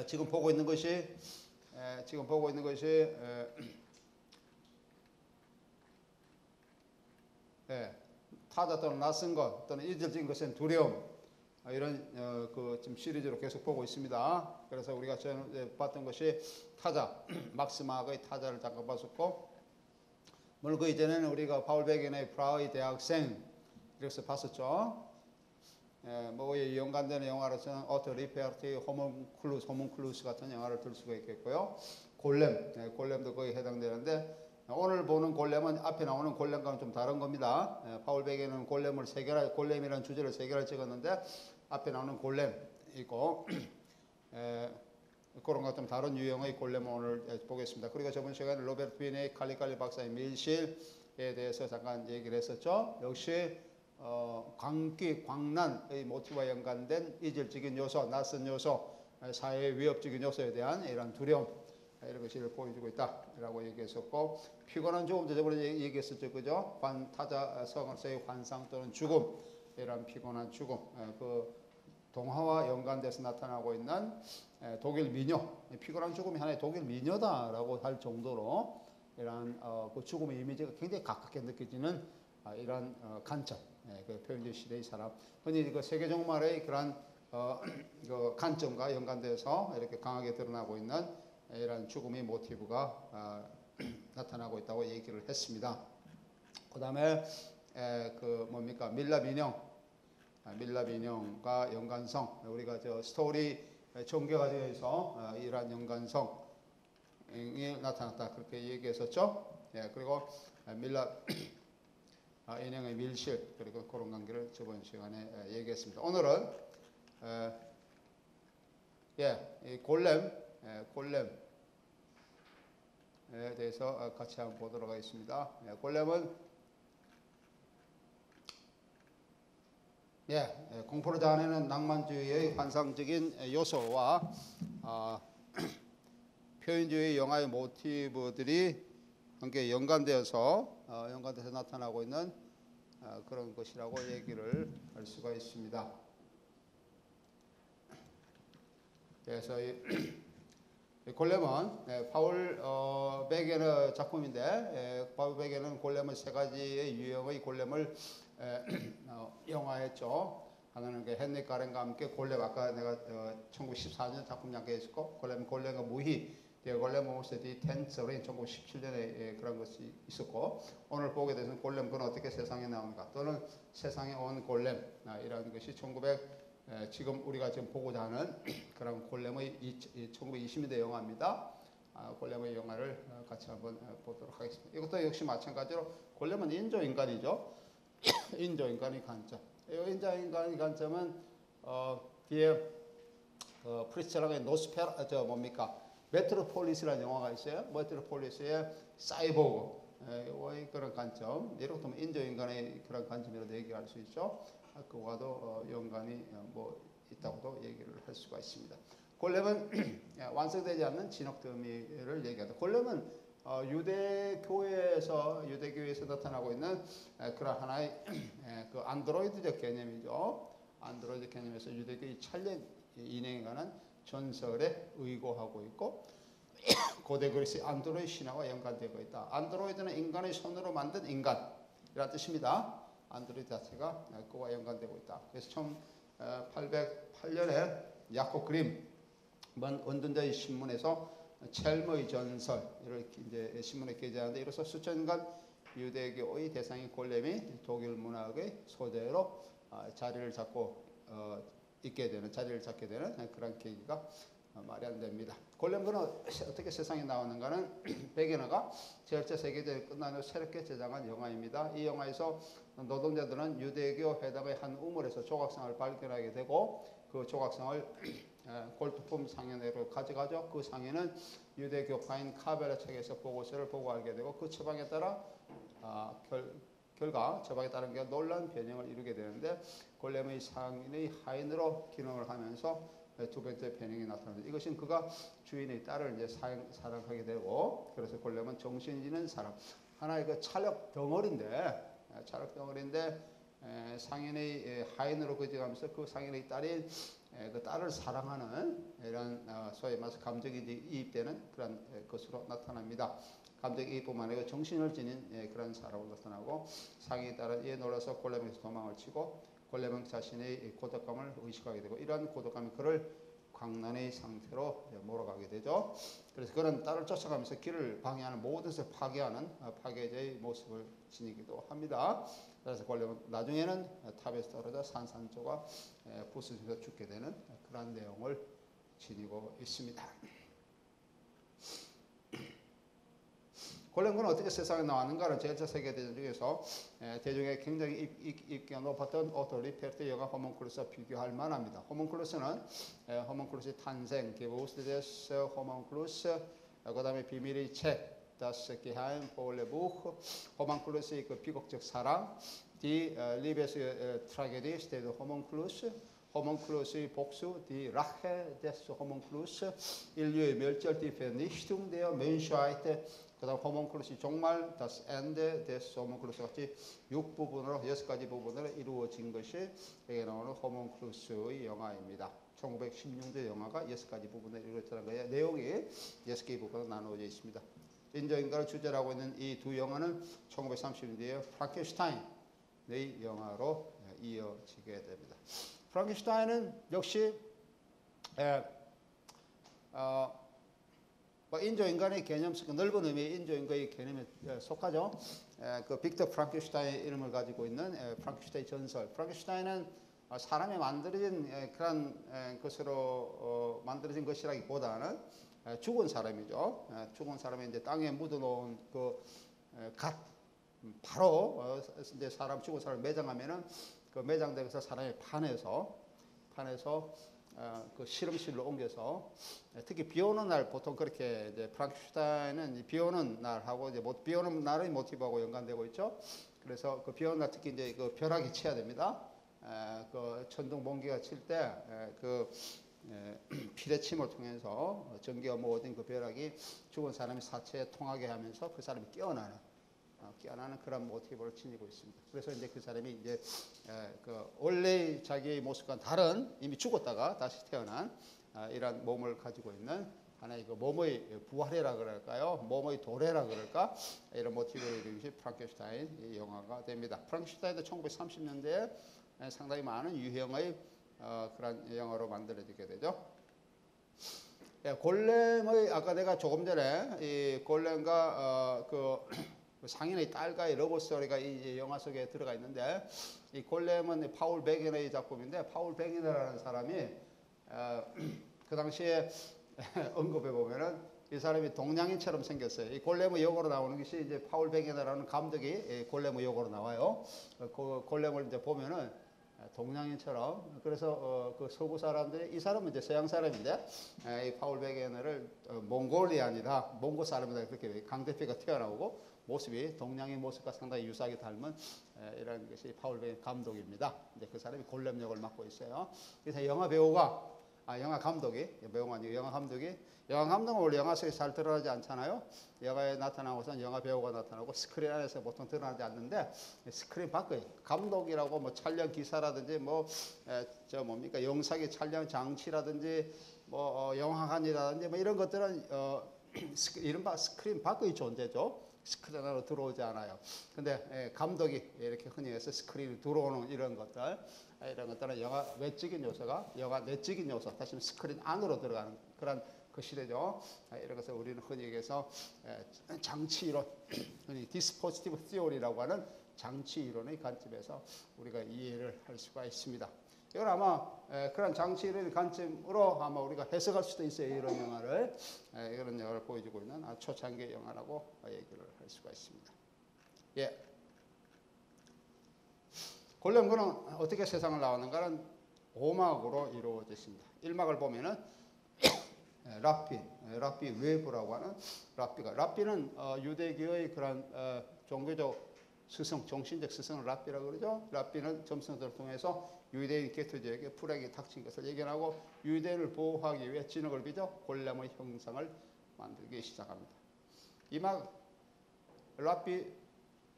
지금 보고 있는 것이 타자 또는 낯선 것 또는 이질적인 것은 두려움, 이런 그 지금 시리즈로 계속 보고 있습니다. 그래서 우리가 전에 봤던 것이 타자 막스마그의 타자를 잠깐 봤었고, 물론 그 이전에는 우리가 파울 베겐의 프라하의 대학생 이렇게 봤었죠. 뭐에 연관되는 영화로서는 어터 리페르트의 호문클루스 같은 영화를 들 수가 있겠고요. 골렘도 거기에 해당되는데, 오늘 보는 골렘은 앞에 나오는 골렘과는 좀 다른 겁니다. 파울 베겐은 골렘이라는 주제를 3개를 찍었는데 앞에 나오는 골렘 있고 그런 것 좀 다른 유형의 골렘을 오늘 보겠습니다. 그리고 저번 시간에 로베르트 빈의 칼리칼리 박사의 밀실에 대해서 잠깐 얘기를 했었죠. 역시 광난의 모티브와 연관된 이질적인 요소, 낯선 요소, 사회의 위협적인 요소에 대한 이런 두려움, 이런 것을 보여주고 있다라고 얘기했었고, 피곤한 죽음, 저번에 얘기했었죠, 그죠? 타자 성서의 환상 또는 죽음, 이런 피곤한 죽음, 그 동화와 연관돼서 나타나고 있는 독일 미녀, 피곤한 죽음이 하나의 독일 미녀다라고 할 정도로 이런 그 죽음의 이미지가 굉장히 가깝게 느껴지는 이런 관점, 그 표현적 시대의 사람, 흔히 그 세계 종말의 그런 그 관점과 연관돼서 이렇게 강하게 드러나고 있는 이런 죽음의 모티브가 나타나고 있다고 얘기를 했습니다. 그 다음에 그 뭡니까, 밀라 민영과 연관성, 우리가 저 스토리 전개 과정에서 이러한 연관성이 나타났다 그렇게 얘기했었죠. 그리고 밀라 인형의 밀실, 그리고 그런 관계를 저번 시간에 얘기했습니다. 오늘은 이 골렘에 대해서 같이 한번 보도록 하겠습니다. 골렘은 공포를 자아내는 낭만주의의 환상적인 요소와 표현주의 영화의 모티브들이 함께 연관되어서 나타나고 있는 그런 것이라고 얘기를 할 수가 있습니다. 그래서 이 골렘은 파울 베겐의 작품인데, 파울 베겐은 골렘을 3가지의 유형의 골렘을 영화했죠. 하나는 그 헨리 가렌과 함께 골렘, 아까 내가 1914년 작품 양계했었고, 골렘과 무희, 골렘 오스 디 텐서린 1917년에 그런 것이 있었고, 오늘 보게 되는 골렘, 그건 어떻게 세상에 나오는가, 또는 세상에 온 골렘, 이런 것이 지금 우리가 지금 보고자 하는 그런 골렘의 1920년대 영화입니다. 골렘의 영화를 같이 한번 보도록 하겠습니다. 이것도 역시 마찬가지로 골렘은 인조인간이죠. 인조인간의 관점. 이 인조인간의 관점은 뒤에 프리스처랑의 메트로폴리스라는 영화가 있어요. 메트로폴리스의 사이보그의 그런 관점, 이렇게 보면 인조인간의 그런 관점이라도 얘기할 수 있죠. 그와도 연관이 있다고도 얘기를 할 수가 있습니다. 골렘은 완성되지 않는 진흙 더미를 얘기하다. 골렘은 유대교에서 나타나고 있는 그런 하나의 그 안드로이드적 개념이죠. 안드로이드 개념에서 유대교의 찰리 인행에 관한 전설에 의거하고 있고, 고대 그리스의 안드로이드 신화와 연관되고 있다. 안드로이드는 인간의 손으로 만든 인간이라는 뜻입니다. 안드로이드 자체가 그와 연관되고 있다. 그래서 1808년에 야코 그림은 원든자의 신문에서 첼머의 전설을 이제 신문에 게재하는데, 이로써 수천년 유대교의 대상인 골렘이 독일 문학의 소재로 자리를 잡게 되는 그런 계기가 마련됩니다. 골렘은 어떻게 세상에 나오는가는 베게너가 제1차 세계대전이 끝난 후 새롭게 제작한 영화입니다. 이 영화에서 노동자들은 유대교 회당의 한 우물에서 조각상을 발견하게 되고, 그 조각상을 골동품 상인으로 가져가죠. 그 상인은 유대교파인 카벨의 책에서 보고서를 보고 알게 되고, 그 처방에 따라 처방에 따른 게 놀라운 변형을 이루게 되는데, 골렘의 상인의 하인으로 기능을 하면서 두 번째 변형이 나타납니다. 이것은 그가 주인의 딸을 이제 사랑하게 되고, 그래서 골렘은 정신 있는 사람, 하나의 그 찰흙 덩어리인데 상인의 하인으로 거쳐가면서 그 상인의 딸인 그 딸을 사랑하는 이런 소위 말해서 감정이 이입되는 그런 것으로 나타납니다. 감정이입뿐만 아니라 정신을 지닌 그런 사람으로 나타나고 상이 따라 이에 놀라서 골렘에서 도망을 치고 골렘은 자신의 고독감을 의식하게 되고 이러한 고독감이 그를 광란의 상태로 몰아가게 되죠. 그래서 그는 딸을 쫓아가면서 길을 방해하는 모든 것을 파괴하는 파괴자의 모습을 지니기도 합니다. 그래서 골렘은 나중에는 탑에서 떨어져 산산조각 부수면서 죽게 되는 그런 내용을 지니고 있습니다. 골렘은 어떻게 세상에 나왔는가를 제1차 세계대전 중에서 대중에 굉장히 인기가 높았던 오토 리페르트 영화 호문클루스와 비교할 만합니다. 호문클루스는 호문클루스의 탄생, 게부스 데스 호문클루스, 그 다음에 비밀의 책, Das Geheim Buch, 호문클루스의 그 비극적 사랑, Die Liebestragödie steht Homunculus, 호문클루스의 복수, Die Rache des Homunculus, 인류의 멸절, Die Vernichtung der Menschheit, 그 다음 호문클루스의 종말, das Ende des Homunculus 같이 6부분으로 6가지 부분으로 이루어진 것이 여기 나오는 호문클루스의 영화입니다. 1916년 영화가 6가지 부분으로 이루어졌다는 거예요. 내용이 6개의 부분으로 나누어져 있습니다. 인조인간을 주제로 하고 있는 이 두 영화는 1930년대에 프랑켄슈타인의 영화로 이어지게 됩니다. 프랑켄슈타인은 역시 인조인간의 개념, 넓은 의미의 인조인간의 개념에 속하죠. 그 빅터 프랑켄슈타인의 이름을 가지고 있는 프랑켄슈타인 전설. 프랑켄슈타인은 사람이 만들어진 그런 것으로 만들어진 것이라기보다는 죽은 사람이죠. 죽은 사람이 이제 땅에 묻어놓은 그 갓 바로 이제 사람 죽은 사람 매장하면은 그 매장대에서 사람이 파내서 그 실험실로 옮겨서 특히 비 오는 날 보통 그렇게 이제 프랑켄슈타인은 비 오는 날하고 이제 비 오는 날의 모티브하고 연관되고 있죠. 그래서 그 비 오는 날 특히 이제 그 벼락이 쳐야 됩니다. 그 천둥 번개가 칠 때 그 피레침을 통해서 전기가 모든 그 벼락이 죽은 사람의 사체에 통하게 하면서 그 사람이 깨어나는 그런 모티브를 지니고 있습니다. 그래서 이제 그 사람이 이제 그 원래 자기의 모습과는 다른 이미 죽었다가 다시 태어난 이런 몸을 가지고 있는 하나의 그 몸의 부활이라 그럴까요? 몸의 도래라 그럴까? 이런 모티브를 이룬 것이 프랑켄슈타인 영화가 됩니다. 프랑켄슈타인도 1930년대에 상당히 많은 유형의 그런 영화로 만들어지게 되죠. 골렘의 아까 내가 조금 전에 이 골렘과 그 상인의 딸과의 러브 스토리가 이 영화 속에 들어가 있는데 이 골렘은 파울 베게너의 작품인데 파울 베게너라는 사람이 그 당시에 언급해 보면은 이 사람이 동양인처럼 생겼어요. 이 골렘의 역으로 나오는 것이 이제 파울 베게너라는 감독이 골렘의 역으로 나와요. 그 골렘을 이제 보면은 동양인처럼 그래서 그 서구 사람들이 이 사람은 이제 서양 사람인데 이 파울 베게너를 몽골리안이다 몽고 사람이다 그렇게 강대표가 튀어나오고 모습이 동양인 모습과 상당히 유사하게 닮은 이런 것이 파울 베게너 감독입니다. 이제 그 사람이 골렘 역을 맡고 있어요. 그래서 영화 배우가 영화 감독이 배우가 아니고 영화 감독은 원래 영화 속에 잘 드러나지 않잖아요. 영화에 나타나고선 영화 배우가 나타나고 스크린 안에서 보통 드러나지 않는데 스크린 밖의 감독이라고 뭐 촬영 기사라든지 뭐 저 뭡니까 영상의 촬영 장치라든지 뭐 영화관이라든지 뭐 이런 것들은 이른바 스크린 밖의 존재죠. 스크린 안으로 들어오지 않아요. 근데 감독이 이렇게 흔히 해서 스크린에 들어오는 이런 것들은 영화 외적인 요소가 영화 내적인 요소, 다시 말해 스크린 안으로 들어가는 그런 것이되죠. 이런 것을 우리는 흔히 얘기해서 장치 이론, 흔히 디스포지티브 시오리라고 하는 장치 이론의 관점에서 우리가 이해를 할 수가 있습니다. 이건 아마 그런 장치 이론의 관점으로 아마 우리가 해석할 수도 있어요. 이런 영화를 이런 영화를 보여주고 있는 초창기 영화라고 얘기를 할 수가 있습니다. 예. 골렘은 어떻게 세상을 나왔는가는 5막으로 이루어졌습니다. 1막을 보면은 랍비 웨브라고 하는 랍비는 유대교의 그런 종교적 스승, 정신적 스승을 랍비라고 그러죠. 랍비는 점성들을 통해서 유대인 개토지역에 불행이 닥친 것을 예견하고 유대인을 보호하기 위해 진흙을 빚어 골렘의 형상을 만들기 시작합니다. 이막 랍비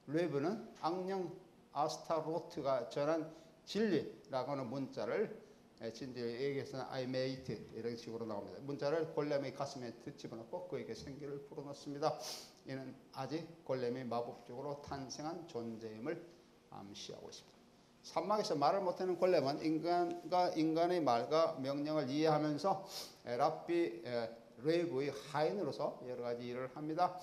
웨브는 악령 아스타로트가 전한 진리라고 하는 문자를 진리에게서는 I made 이런 식으로 나옵니다. 문자를 골렘의 가슴에 집어넣고 그에게 생기를 불어넣습니다. 이는 아직 골렘이 마법적으로 탄생한 존재임을 암시하고 있습니다. 산막에서 말을 못하는 골렘은 인간의 말과 명령을 이해하면서 랍비 레이브의 하인으로서 여러 가지 일을 합니다.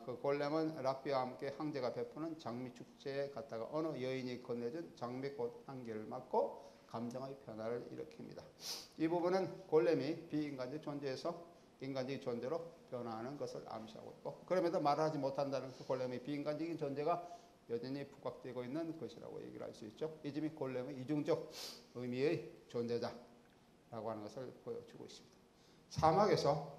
그 골렘은 랍비와 함께 황제가 베푸는 장미 축제에 갔다가 어느 여인이 건네준 장미꽃 한 개를 맞고 감정의 변화를 일으킵니다. 이 부분은 골렘이 비인간적 존재에서 인간적인 존재로 변화하는 것을 암시하고 있고, 그럼에도 말하지 못한다는 그 골렘의 비인간적인 존재가 여전히 부각되고 있는 것이라고 얘기를 할 수 있죠. 이 점이 골렘의 이중적 의미의 존재자라고 하는 것을 보여주고 있습니다. 사막에서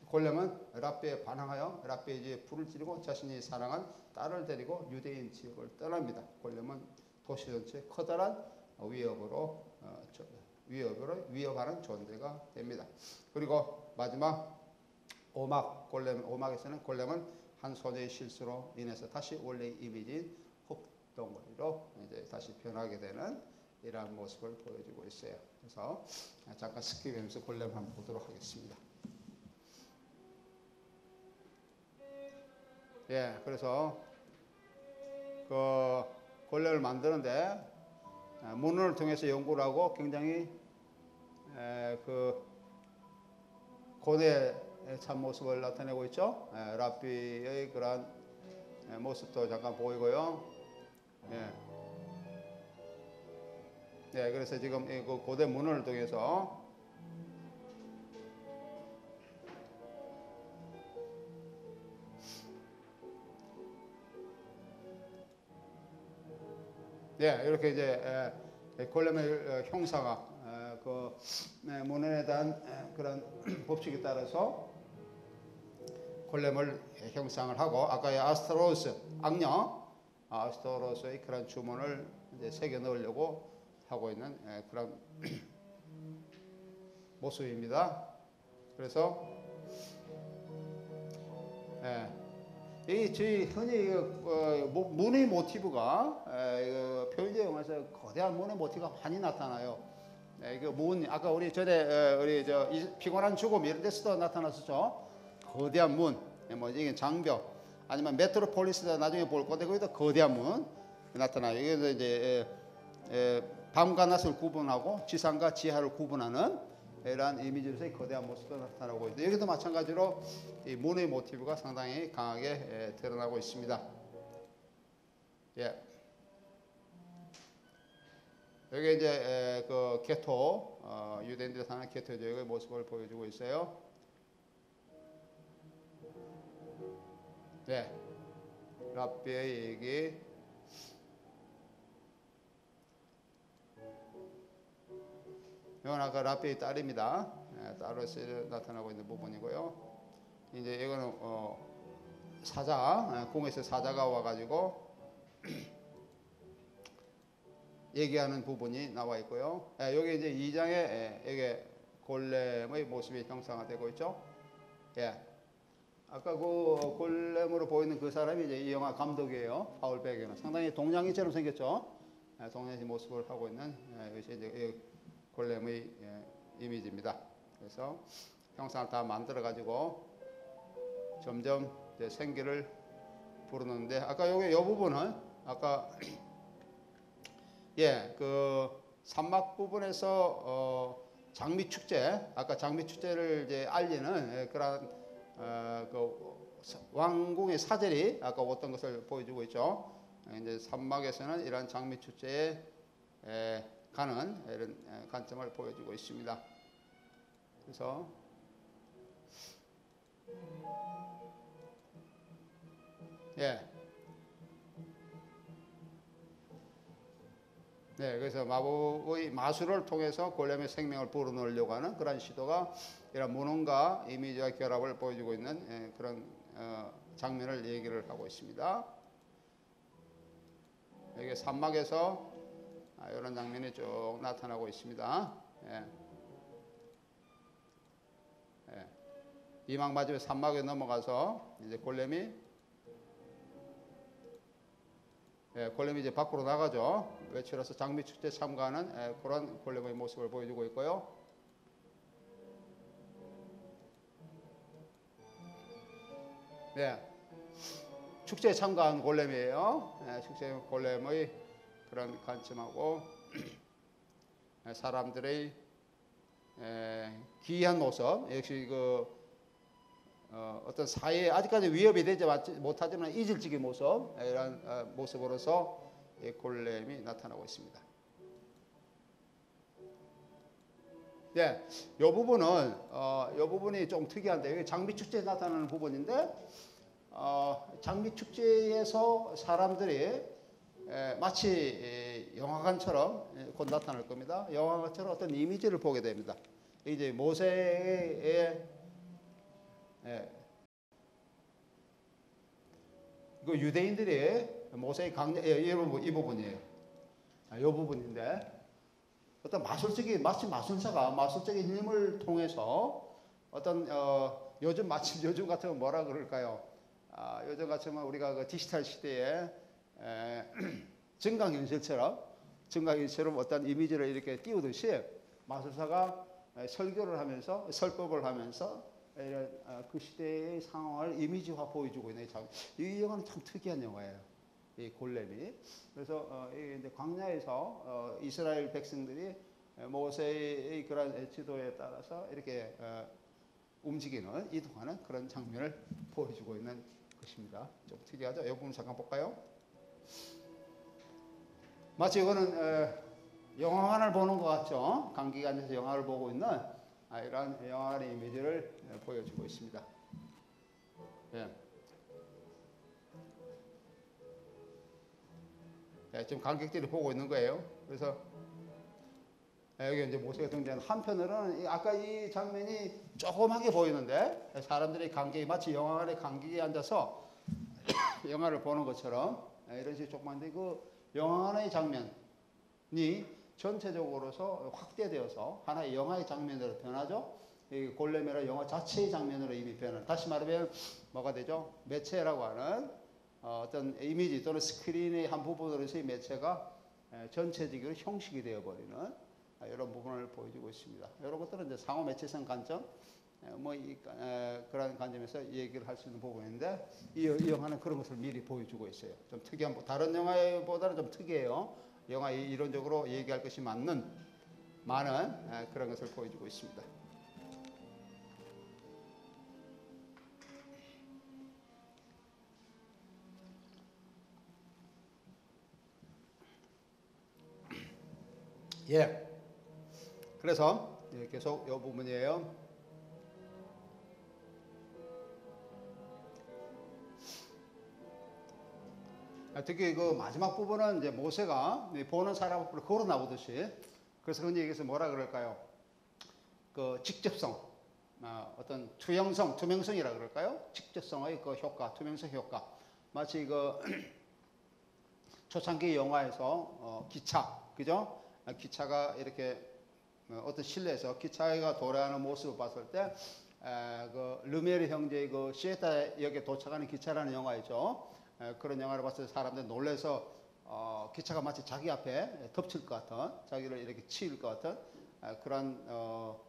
골렘은 랍비에 반항하여 랍비의 집에 불을 지르고 자신이 사랑한 딸을 데리고 유대인 지역을 떠납니다. 골렘은 도시 전체에 커다란 위협하는 존재가 됩니다. 그리고 마지막 오막에서는 골렘은 한 소녀의 실수로 인해서 다시 원래의 이미지인 흙덩어리로 이제 다시 변하게 되는 이러한 모습을 보여주고 있어요. 그래서 잠깐 스킵하면서 골렘 한번 보도록 하겠습니다. 예, 그래서 그 골렘을 만드는데 문헌을 통해서 연구를 하고 굉장히 그 고대의 참모습을 나타내고 있죠. 랍비의 그러한 모습도 잠깐 보이고요. 예, 그래서 지금 그 고대 문헌을 통해서 이렇게 이제 골렘의 형상화 그 문헌에 대한 그런 법칙에 따라서 골렘을 형상을 하고 아까의 아스타로스 악령 아스타로스의 그런 주문을 이제 새겨 넣으려고 하고 있는 그런 모습입니다. 그래서 저희 흔히 문의 모티브가 표현제 영화에서 거대한 문의 모티브가 많이 나타나요. 아까 우리 전에 우리 피곤한 죽음 이런 데서도 나타났었죠. 거대한 문, 이게 장벽, 아니면 메트로폴리스도 나중에 볼 건데 거기도 거대한 문 나타나요. 이게 이제 밤과 낮을 구분하고 지상과 지하를 구분하는 이러한 이미지로서의 거대한 모습도 나타나고 있는데 여기도 마찬가지로 이 문의 모티브가 상당히 강하게 드러나고 있습니다. 여기 이제 그 게토 유대인들이 사는 게토 지역의 모습을 보여주고 있어요. 랍비의 얘기. 이건 아까 랍비의 딸입니다. 딸로서 나타나고 있는 부분이고요. 이제 이거는 사자, 궁에서 사자가 와가지고 얘기하는 부분이 나와 있고요. 여기 이제 2장에 이게 골렘의 모습이 형상화되고 있죠. 아까 그 골렘으로 보이는 그 사람이 이제 이 영화 감독이에요. 파울 베게는 상당히 동양인처럼 생겼죠. 동양인 모습을 하고 있는 이것이 이제 골렘의 이미지입니다. 그래서 형상을 다 만들어 가지고 점점 이제 생기를 부르는데 아까 여기 이 부분은 아까 그 산막 부분에서 장미 축제 아까 장미 축제를 이제 알리는 그런 그 왕궁의 사절이 아까 어떤 것을 보여주고 있죠. 이제 산막에서는 이러한 장미 축제에 가는 이런 관점을 보여주고 있습니다. 그래서 그래서 마법의 마술을 통해서 골렘의 생명을 불어넣으려고 하는 그런 시도가 이런 문헌과 이미지와 결합을 보여주고 있는 그런 장면을 얘기를 하고 있습니다. 여기 산막에서 이런 장면이 쭉 나타나고 있습니다. 이막 맞으면 산막에 넘어가서 이제 골렘이 골렘이 이제 밖으로 나가죠. 외출해서 장미 축제 참가하는 그런 골렘의 모습을 보여주고 있고요. 네, 축제에 참가한 골렘이에요. 축제 골렘의 그런 관점하고 사람들의 기이한 모습, 역시 그 어떤 사회에 아직까지 위협이 되지 못하지만 이질적인 모습, 이런 모습으로서 골렘이 나타나고 있습니다. 네, 이 부분은 이 부분이 좀 특이한데, 여기 장미 축제에 나타나는 부분인데, 장미 축제에서 사람들이 마치 영화관처럼 곧 나타날 겁니다. 영화관처럼 어떤 이미지를 보게 됩니다. 이제 모세의 그 유대인들이 모세의 강령, 이 부분이에요. 이 부분인데, 어떤 마치 마술사가 마술적인 힘을 통해서 어떤 요즘 같으면 뭐라 그럴까요? 요즘 같으면 우리가 그 디지털 시대에 증강현실처럼 어떤 이미지를 이렇게 띄우듯이 마술사가 설교를 하면서 설법을 하면서 이런 그 시대의 상황을 이미지화 보여주고 있는 이 영화는 참 특이한 영화예요. 이 골렘이. 그래서 이제 광야에서 이스라엘 백성들이 모세의 그런 지도에 따라서 이렇게 움직이는, 이동하는 그런 장면을 보여주고 있는 것입니다. 좀 특이하죠? 이 부분 잠깐 볼까요? 마치 이거는 영화관을 보는 것 같죠? 감기가 앉아서 영화를 보고 있는 이런 영화관의 이미지를 보여주고 있습니다. 예. 지금 관객들이 보고 있는 거예요. 그래서 여기 이제 모세가 등장하는 한편으로는 아까 이 장면이 조그맣게 보이는데 사람들이 마치 영화관에 관객이 앉아서 영화를 보는 것처럼 이런 식으로 조그만데 그 영화관의 장면이 전체적으로서 확대되어서 하나의 영화의 장면으로 변하죠. 이 골렘이라 영화 자체의 장면으로 이미 변하는. 다시 말하면 뭐가 되죠? 매체라고 하는 어떤 이미지 또는 스크린의 한 부분으로서의 매체가 전체적으로 형식이 되어버리는 이런 부분을 보여주고 있습니다. 이런 것들은 이제 상호 매체성 관점, 그런 관점에서 얘기를 할 수 있는 부분인데 이 영화는 그런 것을 미리 보여주고 있어요. 좀 특이한, 다른 영화보다는 좀 특이해요. 영화에 이론적으로 얘기할 것이 많은 그런 것을 보여주고 있습니다. 예. 그래서 계속 이 부분이에요. 특히 그 마지막 부분은 이제 모세가 보는 사람 앞으로 걸어 나오듯이, 그래서 그런 얘기에서 뭐라 그럴까요? 그 직접성, 어떤 투명성이라 그럴까요? 직접성의 그 효과, 투명성 효과. 마치 그 초창기 영화에서 기차, 그죠? 기차가 이렇게 어떤 실내에서 기차가 돌아가는 모습을 봤을 때, 그 르메르 형제의 그 시에타 역에 도착하는 기차라는 영화이죠. 그런 영화를 봤을 때 사람들이 놀라서 기차가 마치 자기 앞에 덮칠 것 같은, 자기를 이렇게 치일 것 같은 그런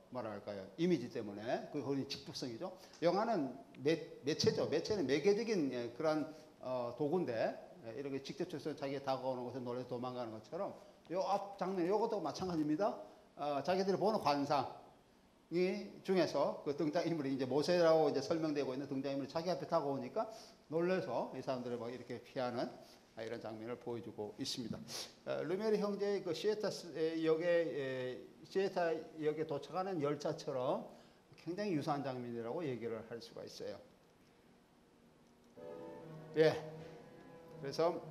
뭐랄까요, 이미지 때문에 그건 직접성이죠. 영화는 매체죠. 매체는 매개적인 그런 도구인데 이렇게 직접적으로 자기가 다가오는 것에 놀라서 도망가는 것처럼 요 앞 장면 요것도 마찬가지입니다. 자기들이 보는 관상이 중에서 그 등장인물이 이제 모세라고 이제 설명되고 있는 등장인물이 자기 앞에 다가오니까 놀라서 이 사람들을 막 이렇게 피하는 이런 장면을 보여주고 있습니다. 르메르 형제의 그 시에타 역에 도착하는 열차처럼 굉장히 유사한 장면이라고 얘기를 할 수가 있어요. 예. 그래서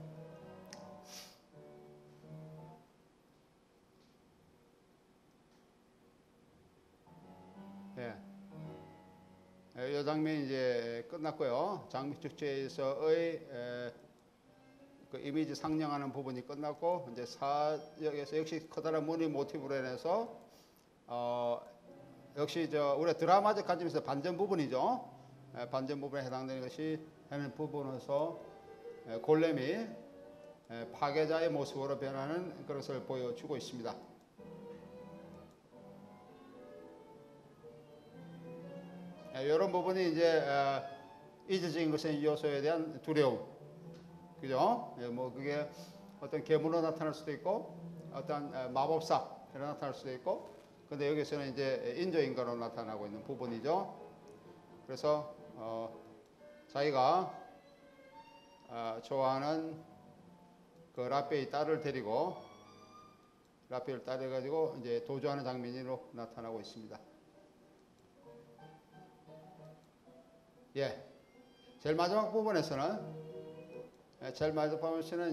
이 장면이 이제 끝났고요. 장미 축제에서의 그 이미지 상영하는 부분이 끝났고, 이제 사역에서 역시 커다란 무늬 모티브로 인해서 역시 우리 드라마적 관점에서 반전 부분이죠. 반전 부분에 해당되는 것이 하는 부분에서 골렘이 파괴자의 모습으로 변하는 그것을 보여주고 있습니다. 이런 부분이 이제 잊어진 것의 요소에 대한 두려움, 그죠? 뭐 그게 어떤 괴물로 나타날 수도 있고, 어떤 마법사로 나타날 수도 있고, 근데 여기서는 이제 인조인간으로 나타나고 있는 부분이죠. 그래서 자기가 좋아하는 그 라페의 딸을 데리고 라페를 따라가지고 이제 도주하는 장면으로 나타나고 있습니다. 예, 제일 마지막 부분에서는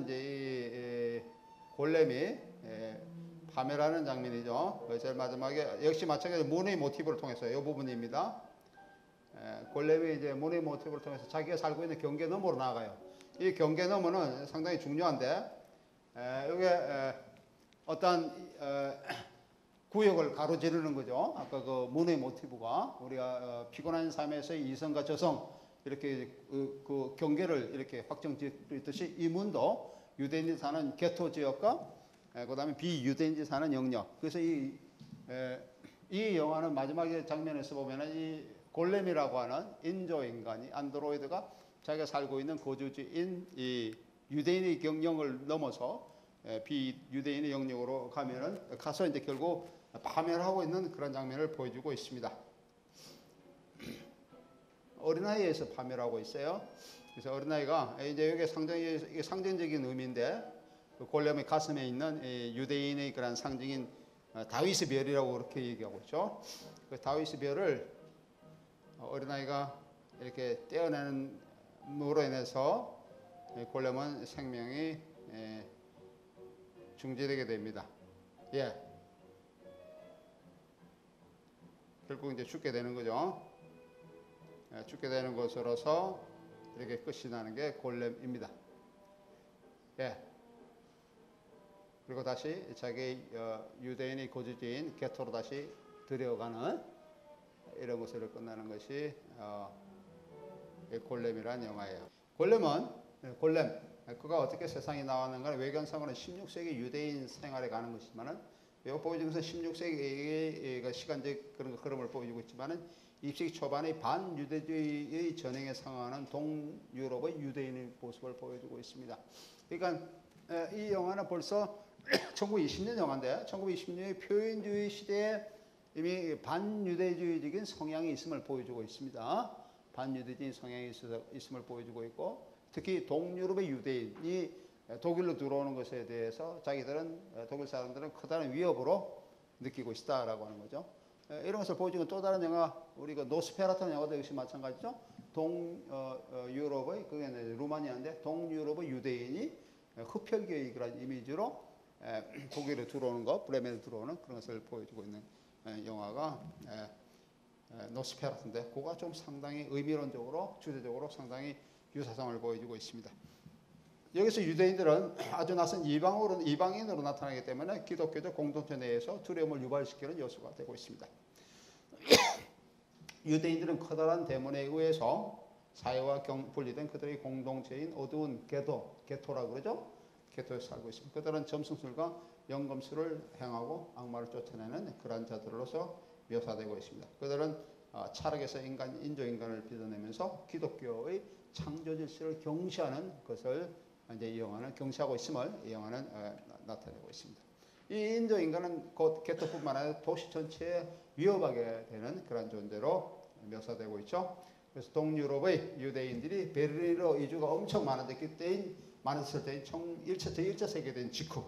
이제 이 골렘이 파멸하는 장면이죠. 제일 마지막에 역시 마찬가지로 문의 모티브를 통해서 이 부분입니다. 골렘이 이제 문의 모티브를 통해서 자기가 살고 있는 경계 너머로 나아가요. 이 경계 너머는 상당히 중요한데 이게 어떤 구역을 가로지르는 거죠. 아까 그 문의 모티브가 우리가 피곤한 삶에서의 이성과 저성 이렇게 그 경계를 이렇게 확정짓듯이 이 문도 유대인이 사는 게토 지역과 그다음에 비유대인이 사는 영역. 그래서 이 영화는 마지막 장면에서 보면은 이 골렘이라고 하는 인조 인간이 안드로이드가 자기가 살고 있는 거주지인 이 유대인의 영역을 넘어서 비유대인의 영역으로 가서 이제 결국 파멸하고 있는 그런 장면을 보여주고 있습니다. 어린아이에서 파멸하고 있어요. 그래서 어린아이가 이제 이게 상징적인 의미인데 그 골렘의 가슴에 있는 유대인의 그런 상징인 다윗의 별이라고 그렇게 얘기하고 있죠. 그 다윗의 별을 어린아이가 이렇게 떼어내는으로 인해서 골렘은 생명이 중지되게 됩니다. 예. 결국 이제 죽게 되는 거죠. 죽게 되는 것으로서 이렇게 끝이 나는 게 골렘입니다. 예. 그리고 다시 자기 유대인의 거주지인 게토로 다시 들여가는 이런 것으로 끝나는 것이 골렘이라는 영화예요. 골렘 그가 어떻게 세상에 나왔는가 외견상으로는 16세기 유대인 생활에 가는 것이지만은 이거 보여주면서 16세기의 시간적 그런 흐름을 보여주고 있지만은 20세기 초반의 반유대주의의 전행에 상응하는 동유럽의 유대인의 모습을 보여주고 있습니다. 그러니까 이 영화는 벌써 1920년 영화인데 1920년의 표현주의 시대에 이미 반유대주의적인 성향이 있음을 보여주고 있습니다. 반유대적인 성향이 있음을 보여주고 있고 특히 동유럽의 유대인이 독일로 들어오는 것에 대해서 독일 사람들은 커다란 위협으로 느끼고 있다라고 하는 거죠. 이런 것을 보여주는 또 다른 영화 우리가 노스페라토라는 영화도 역시 마찬가지죠. 동유럽의 그게 루마니아인데 동유럽의 유대인이 흡혈귀의 그런 이미지로 독일에 들어오는 것, 브레멘에 들어오는 그런 것을 보여주고 있는 영화가 노스페라토인데 그가 좀 상당히 의미론적으로 주제적으로 상당히 유사성을 보여주고 있습니다. 여기서 유대인들은 아주 낯선 이방인으로 나타나기 때문에 기독교적 공동체 내에서 두려움을 유발시키는 요소가 되고 있습니다. 유대인들은 커다란 대문에 의해서 사회와 분리된 그들의 공동체인 어두운 게토라고 그러죠. 게토에서 살고 있습니다. 그들은 점성술과 연금술을 행하고 악마를 쫓아내는 그러한 자들로서 묘사되고 있습니다. 그들은 철학에서 인조인간을 빚어내면서 기독교의 창조 질서를 경시하는 것을 이제 이 영화는 경시하고 있음을 이 영화는 나타내고 있습니다. 이 인조인간은 곧 게토뿐만 아니라 도시 전체에 위협하게 되는 그런 존재로 묘사되고 있죠. 그래서 동유럽의 유대인들이 베를린으로 이주가 엄청 많았을 때인 1차 세계대전 직후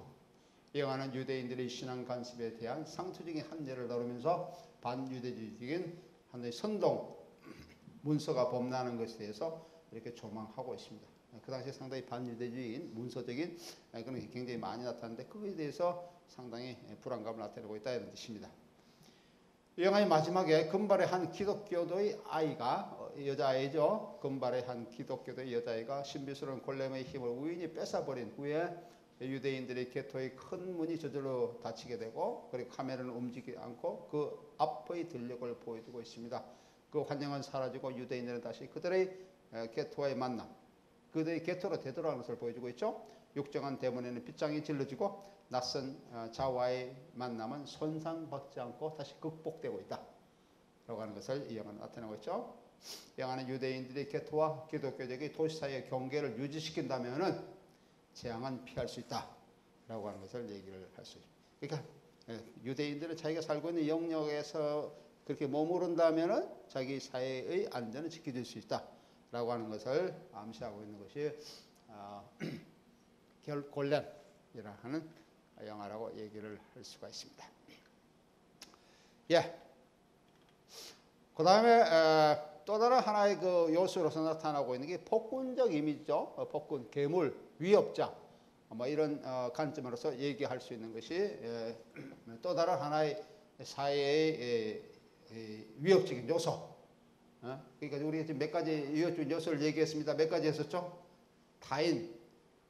이 영화는 유대인들의 신앙 관습에 대한 상투적인 한계를 다루면서 반유대주의적인 하나의 선동 문서가 범람하는 것에 대해서 이렇게 조망하고 있습니다. 그 당시에 상당히 반유대주의인 문서적인 그런 게 굉장히 많이 나타났는데 그거에 대해서 상당히 불안감을 나타내고 있다 이런 뜻입니다. 이 영화의 마지막에 금발의 한 기독교도의 아이가 여자아이죠. 금발의 한 기독교도의 여자아이가 신비스러운 골렘의 힘을 우연히 뺏어버린 후에 유대인들의 게토의 큰 문이 저절로 닫히게 되고 그리고 카메라는 움직이지 않고 그 앞의 들력을 보여주고 있습니다. 그 환경은 사라지고 유대인들은 다시 그들의 게토와의 만남, 그들의 게토로 되돌아가는 것을 보여주고 있죠. 육정한 대문에는 빗장이 질러지고 낯선 자와의 만남은 손상받지 않고 다시 극복되고 있다 라고 하는 것을 이 영화는 나타내고 있죠. 영화는 유대인들의 개토와 기독교적인 도시 사이의 경계를 유지시킨다면 재앙은 피할 수 있다 라고 하는 것을 얘기를 할 수 있습니다. 그러니까 유대인들은 자기가 살고 있는 영역에서 그렇게 머무른다면 자기 사회의 안전을 지켜줄 수 있다 라고 하는 것을 암시하고 있는 것이 골렘이라 하는 영화라고 얘기를 할 수가 있습니다. 예. 그 다음에 또 다른 하나의 그 요소로서 나타나고 있는 게 폭군적 이미지죠. 폭군, 괴물, 위협자 뭐 이런 관점으로서 얘기할 수 있는 것이 또 다른 하나의 사회의 위협적인 요소. 그러니까 우리가 지금 몇 가지 위협적인 요소를 얘기했습니다. 몇 가지 했었죠? 타인,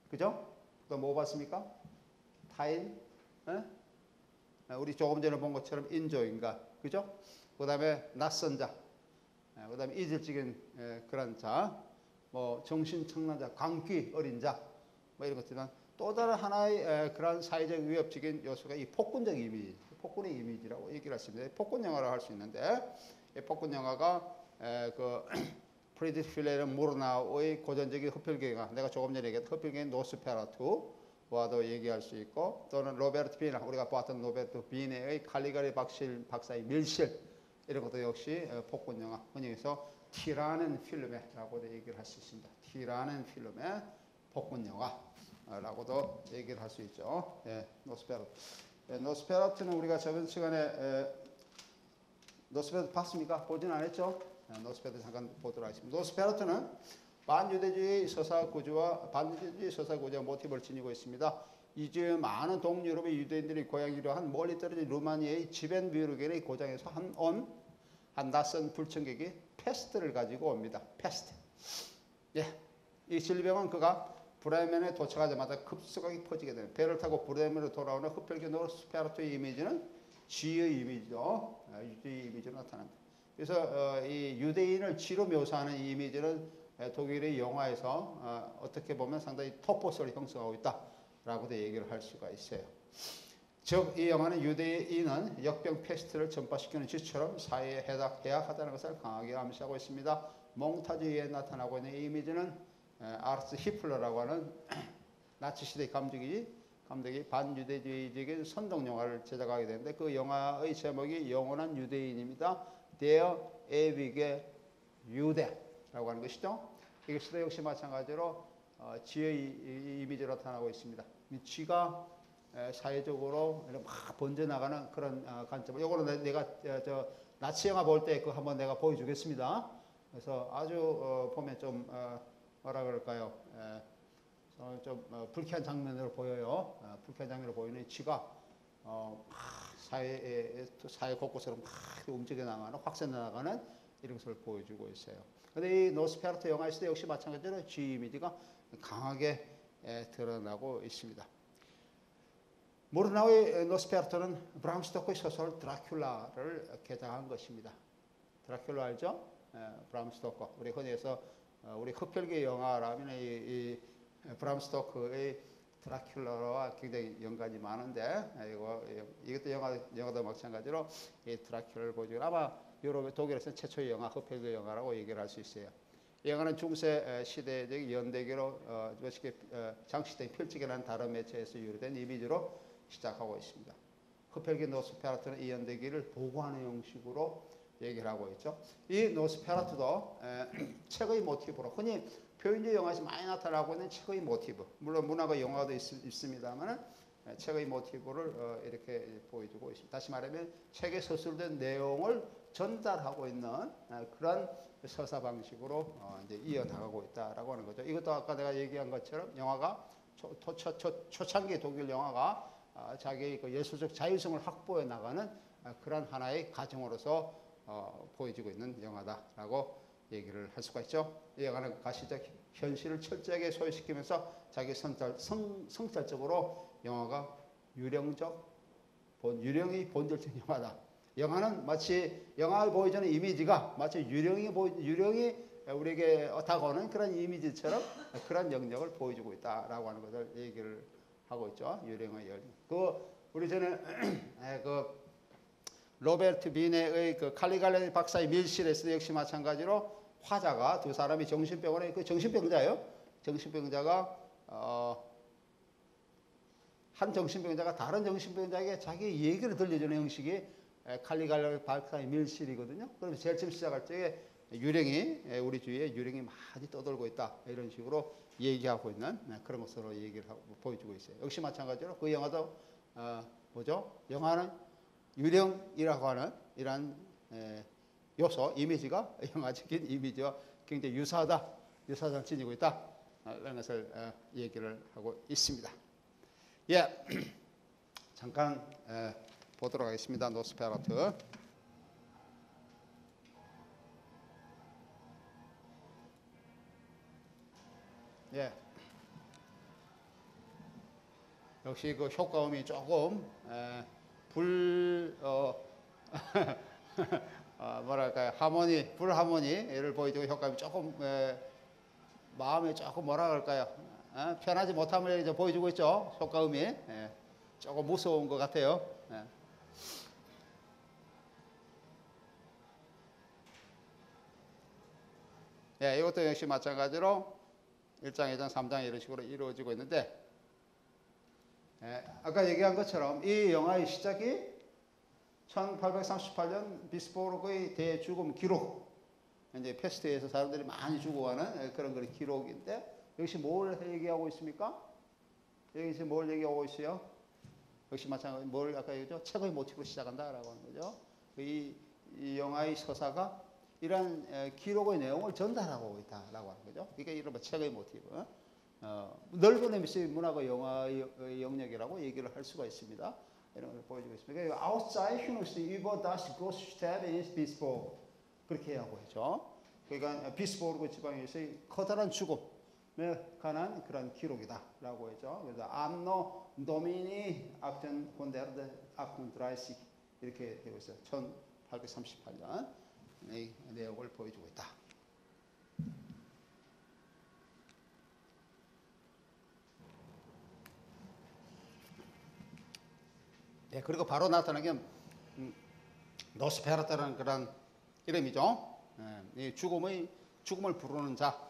그죠? 또 뭐 봤습니까? 타인, 우리 조금 전에 본 것처럼 인조인가, 그죠? 그 다음에 낯선 자, 그 다음에 이질적인 그런 자, 뭐 정신청란자, 광귀 어린 자, 뭐 이런 것들은 또 다른 하나의 그런 사회적 위협적인 요소가 이 폭군적 이미지, 폭군의 이미지라고 얘기를 했습니다. 폭군 영화를 할 수 있는데, 이 폭군 영화가 그 프리드리히 윌헬m 무르나우의 고전적인 흡혈귀 영화, 내가 조금 전에 얘기했던 흡혈귀 노스페라투와도 얘기할 수 있고, 또는 로베르트 비나 우리가 봤던 로베르트 비네의 칼리가리 박사의 밀실 이런 것도 역시 폭군 영화, 흔히 해서 티라는 필름에라고도 얘기를 할 수 있습니다. 티라는 필름의 폭군 영화라고도 얘기를 할 수 있죠. 예, 노스페라투. 노스페라투는 우리가 저번 시간에 노스페라투 봤습니까? 보진 않았죠? 노스페라투 잠깐 보도록 하겠습니다. 노스페라투는 반유대주의 서사구조와 모티브를 지니고 있습니다. 이제 많은 동유럽의 유대인들이 고향이로 한 멀리 떨어진 루마니아의 지벤비르겐의 고장에서 한 낯선 불청객이 패스트를 가지고 옵니다. 패스트. 예, 이 질병은 그가 브레멘에 도착하자마자 급속하게 퍼지게 되는, 배를 타고 브레멘으로 돌아오는 흡혈귀 노스페라투의 이미지는 쥐의 이미지죠. 쥐의 이미지로 나타납니다. 그래서 이 유대인을 쥐로 묘사하는 이 이미지는 독일의 영화에서 어떻게 보면 상당히 토포스를 형성하고 있다라고도 얘기를 할 수가 있어요. 즉, 이 영화는 유대인은 역병 패스트를 전파시키는 쥐처럼 사회에 해악하다는 것을 강하게 암시하고 있습니다. 몽타주의에 나타나고 있는 이 이미지는 아르츠 히플러라고 하는 나치 시대 감독이 반유대주의적인 선동 영화를 제작하게 되는데, 그 영화의 제목이 영원한 유대인입니다. Der ewige Jude라고 하는 것이죠. 이것도 역시 마찬가지로 쥐의 이미지로 나타나고 있습니다. 쥐가 사회적으로 막 번져나가는 그런 관점. 이거는 내가 저 나치 영화 볼 때 그 한번 내가 보여주겠습니다. 그래서 아주 보면 좀 뭐라 그럴까요? 좀 불쾌한 장면으로 보여요. 불쾌한 장면으로 보이는 쥐가 사회 곳곳으로 막 움직여 나가는, 확산해 나가는 이런 것을 보여주고 있어요. 그런데 이 노스페라투 영화에서도 역시 마찬가지로 쥐 이미지가 강하게 드러나고 있습니다. 무르나우의 노스페라투는 브람 스토커의 소설 드라큘라를 개장한 것입니다. 드라큘라 알죠? 브람 스토커. 우리 흔히 해서 우리 흡혈귀 영화라면 이 브람 스토커의 드라큘라와 굉장히 연관이 많은데, 이것도 영화도 마찬가지로 이 드라큘라를 보여주고, 아마 유럽, 독일에서는 최초의 영화, 흡혈귀 영화라고 얘기를 할 수 있어요. 이 영화는 중세 시대적 연대기로 장시된 필직이라는 다른 매체에서 유래된 이미지로 시작하고 있습니다. 흡혈귀 노스페라투는 이 연대기를 보고하는 형식으로 얘기를 하고 있죠. 이 노스페라투도 책의 모티브로 흔히 표현적 영화에서 많이 나타나고 있는 책의 모티브, 물론 문학의 영화도 있습니다만 책의 모티브를 이렇게 보여주고 있습니다. 다시 말하면 책에 서술된 내용을 전달하고 있는 그런 서사 방식으로 이제 이어나가고 있다라고 하는 거죠. 이것도 아까 내가 얘기한 것처럼 영화가 초창기 독일 영화가 자기의 그 예술적 자율성을 확보해 나가는 그런 하나의 과정으로서 보여지고 있는 영화다라고 얘기를 할 수가 있죠. 이 영화는 가시적 현실을 철저하게 소유시키면서 자기 성찰적으로 영화가 유령의 본질적 영화다. 영화는 마치 영화를 보여주는 이미지가 마치 유령이 우리에게 다가오는 그런 이미지처럼 그런 영역을 보여주고 있다라고 하는 것을 얘기를 하고 있죠. 유령의 열. 우리 전에 그 로베르트 비네의 그 칼리갈레 박사의 밀실에서 역시 마찬가지로 화자가 두 사람이 정신병원에 그 정신병자예요. 정신병자가 한 정신병자가 다른 정신병자에게 자기 얘기를 들려주는 형식이 칼리갈레 박사의 밀실이거든요. 그럼 제일 처음 시작할 적에 우리 주위에 유령이 많이 떠돌고 있다 이런 식으로 얘기하고 있는 그런 것으로 얘기를 하고 보여주고 있어요. 역시 마찬가지로 그 영화도 뭐죠? 영화는 유령이라고 하는 이러한 요소, 이미지가 영화적인 이미지와 굉장히 유사하다를 지니고 있다 이런 것을 얘기를 하고 있습니다. 예, 잠깐 보도록 하겠습니다. 노스페라투. 예. 역시 그 효과음이 조금 뭐랄까요, 불하모니를 보여주고 효과음이 조금 마음이 조금 뭐라 그럴까요, 편하지 못함을 이제 보여주고 있죠. 효과음이 조금 무서운 것 같아요. 이것도 역시 마찬가지로 1장, 2장, 3장 이런 식으로 이루어지고 있는데, 아까 얘기한 것처럼 이 영화의 시작이 1838년 비스포르크의 대죽음 기록, 이제 패스트에서 사람들이 많이 죽어가는 그런 걸 기록인데, 역시 뭘 얘기하고 있습니까? 여기서 뭘 얘기하고 있어요? 역시 마찬가지로 뭘 아까 얘기했죠? 책의 모티브로 시작한다라고 하는 거죠. 이 영화의 서사가 이러한 기록의 내용을 전달하고 있다라고 하는 거죠. 이게 이른바 책의 모티브. 넓은 의미의 문학의 영화의 영역이라고 얘기를 할 수가 있습니다. 이런 걸 보여주고 있습니다. Outside humorously über das Großstädte in Bisburg 그렇게 하고 있죠. 그러니까 비스보르그 지방에서의 커다란 죽음에 관한 그런 기록이다라고 했죠. 그래서 Anno Domini 1838 이렇게 되고 있어요. 1838년 이 내용을 보여주고 있다. 네, 그리고 바로 나타나는 게 노스페라투라는 그런 이름이죠. 이 죽음을 부르는 자,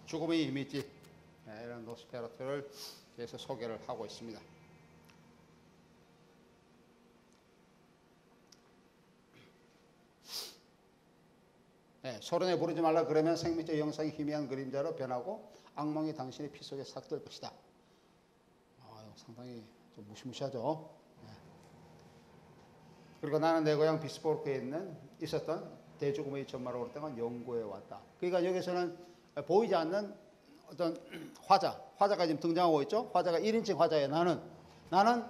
죽음의 이미지, 이런 노스페라투를 계속 소개를 하고 있습니다. 소련에 부르지 말라 그러면 생명적 영상이 희미한 그림자로 변하고 악몽이 당신의 피 속에 삭들 것이다. 상당히 좀 무시무시하죠. 그리고 나는 내 고향 비스포르크에 있었던 대죽음의 전말을 오랫동안 연구해 왔다. 그러니까 여기서는 보이지 않는 어떤 화자가 지금 등장하고 있죠. 화자가 1인칭 화자예요. 나는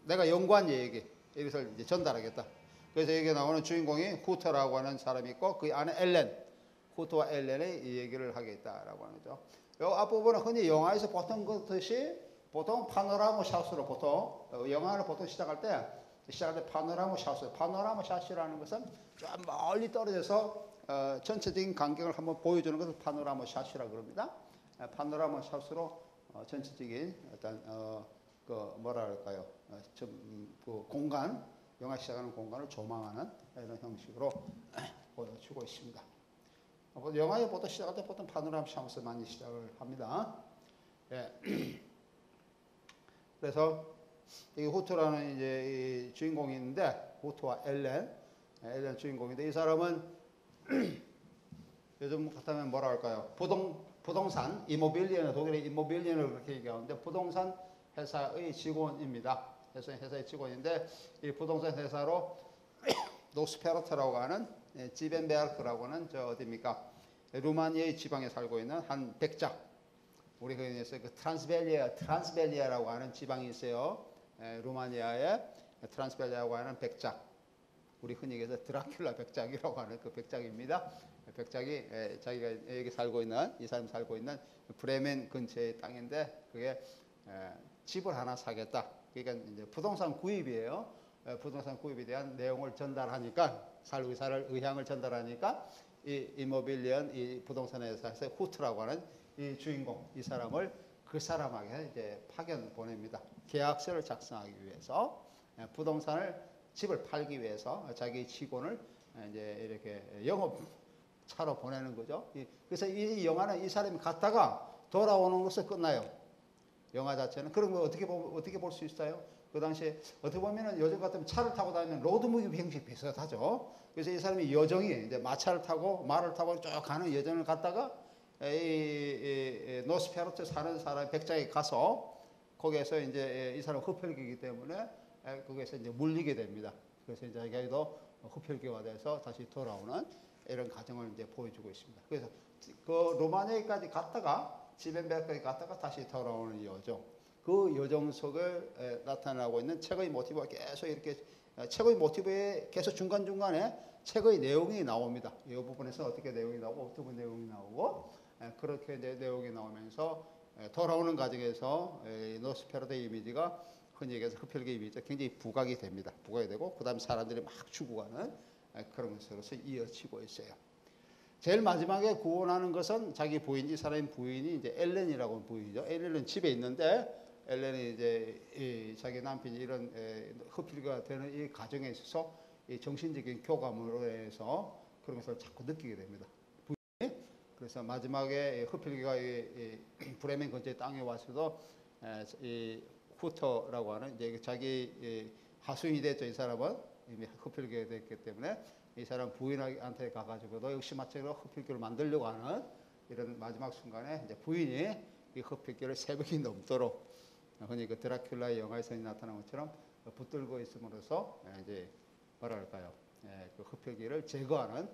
내가 연구한 얘기 이것을 이제 전달하겠다. 그래서 여기 나오는 주인공이 후터라고 하는 사람이 있고 그 안에 후터와 엘렌의 이 얘기를 하겠다라고 하는 거죠. 이 앞부분은 흔히 영화에서 보통 보통 파노라마 샷으로 영화를 보통 시작할 때 파노라마 샷이라는 것은 좀 멀리 떨어져서 전체적인 간격을 한번 보여주는 것을 파노라마 샷이라고 그럽니다. 파노라마 샷으로 전체적인 어떤 그 뭐라 할까요? 그 공간, 영화 시작하는 공간을 조망하는 이런 형식으로 보여주고 있습니다. 영화에 보통 시작할 때 보통 파노라마 샷에서 많이 시작을 합니다. 그래서 이 후트라는 이제 이 주인공이 있는데 후트와 엘렌 주인공인데 이 사람은 요즘 같으면 뭐라 할까요? 부동산 이모빌리언 독일의 이모빌리언을 그렇게 얘기하는데 부동산 회사의 직원입니다. 회사의 직원인데 이 부동산 회사로 노스페라투라고 하는 지벤베르크라고 하는 어디입니까? 루마니아의 지방에 살고 있는 한 백작. 우리 그에서 그 트란스벨리아라고 하는 지방이 있어요. 루마니아의 트란스벨리아라고 하는 백작. 우리 흔히 얘기해서 드라큘라 백작이라고 하는 그 백작입니다. 백작이 자기가 여기 살고 있는 이 사람이 살고 있는 브레멘 근처의 땅인데 그게 집을 하나 사겠다. 그러니까 이제 부동산 구입이에요. 부동산 구입에 대한 내용을 전달하니까 의향을 전달하니까 이 이모빌리언 이 부동산 회사에서 후트라고 하는 이 주인공 이 사람을 그 사람에게 이제 파견 보냅니다. 계약서를 작성하기 위해서 부동산을 집을 팔기 위해서 자기 직원을 이제 이렇게 영업차로 보내는 거죠. 그래서 이 영화는 이 사람이 갔다가 돌아오는 것으로 끝나요. 영화 자체는 그런 거 어떻게 볼 수 있어요? 그 당시에 어떻게 보면은 요즘 같으면 차를 타고 다니는 로드무비 형식 비슷하죠. 그래서 이 사람이 여정이 이제 마차를 타고 말을 타고 쭉 가는 여정을 갔다가 이 노스페라투 사는 사람 백작에 가서 거기에서 이제 이 사람 흡혈귀이기 때문에 거기에서 이제 물리게 됩니다. 그래서 이제 자기도 흡혈귀가 돼서 다시 돌아오는 이런 과정을 이제 보여주고 있습니다. 그래서 그 로마니아까지 갔다가 지벤베르까지 갔다가 다시 돌아오는 여정. 그 여정 속에 나타나고 있는 책의 모티브가 계속 이렇게 책의 모티브에 계속 중간중간에 책의 내용이 나옵니다. 이 부분에서 어떻게 내용이 나오고 어떤 내용이 나오고 그렇게 이제 내용이 나오면서 돌아오는 과정에서 노스페라투 이미지가 흔히 얘기해서 흡혈귀 이미지가 굉장히 부각이 됩니다. 부각이 되고 그 다음 사람들이 막 죽어가는 그런 것으로서 이어지고 있어요. 제일 마지막에 구원하는 것은 자기 부인, 이 사람의 부인이 이제 엘렌이라고 하는 부인이죠. 엘렌은 집에 있는데 엘렌이 이제 자기 남편이 이런 흡혈귀가 되는 이 과정에 있어서 이 정신적인 교감으로 해서 그런 것을 자꾸 느끼게 됩니다. 부인이. 그래서 마지막에 흡혈귀가 브레멘 근처의 땅에 와서도 이 후터라고 하는 이제 자기 하수인이 됐죠. 이 사람은 이미 흡혈귀가 됐기 때문에 이 사람 부인한테 가가지고도 역시 마찬가지로 흡혈귀를 만들려고 하는 이런 마지막 순간에 이제 부인이 이 흡혈귀를 새벽이 넘도록 흔히 그 드라큘라의 영화에서 나타난 것처럼 붙들고 있음으로써 이제 뭐랄까요, 그 흡혈귀를 제거하는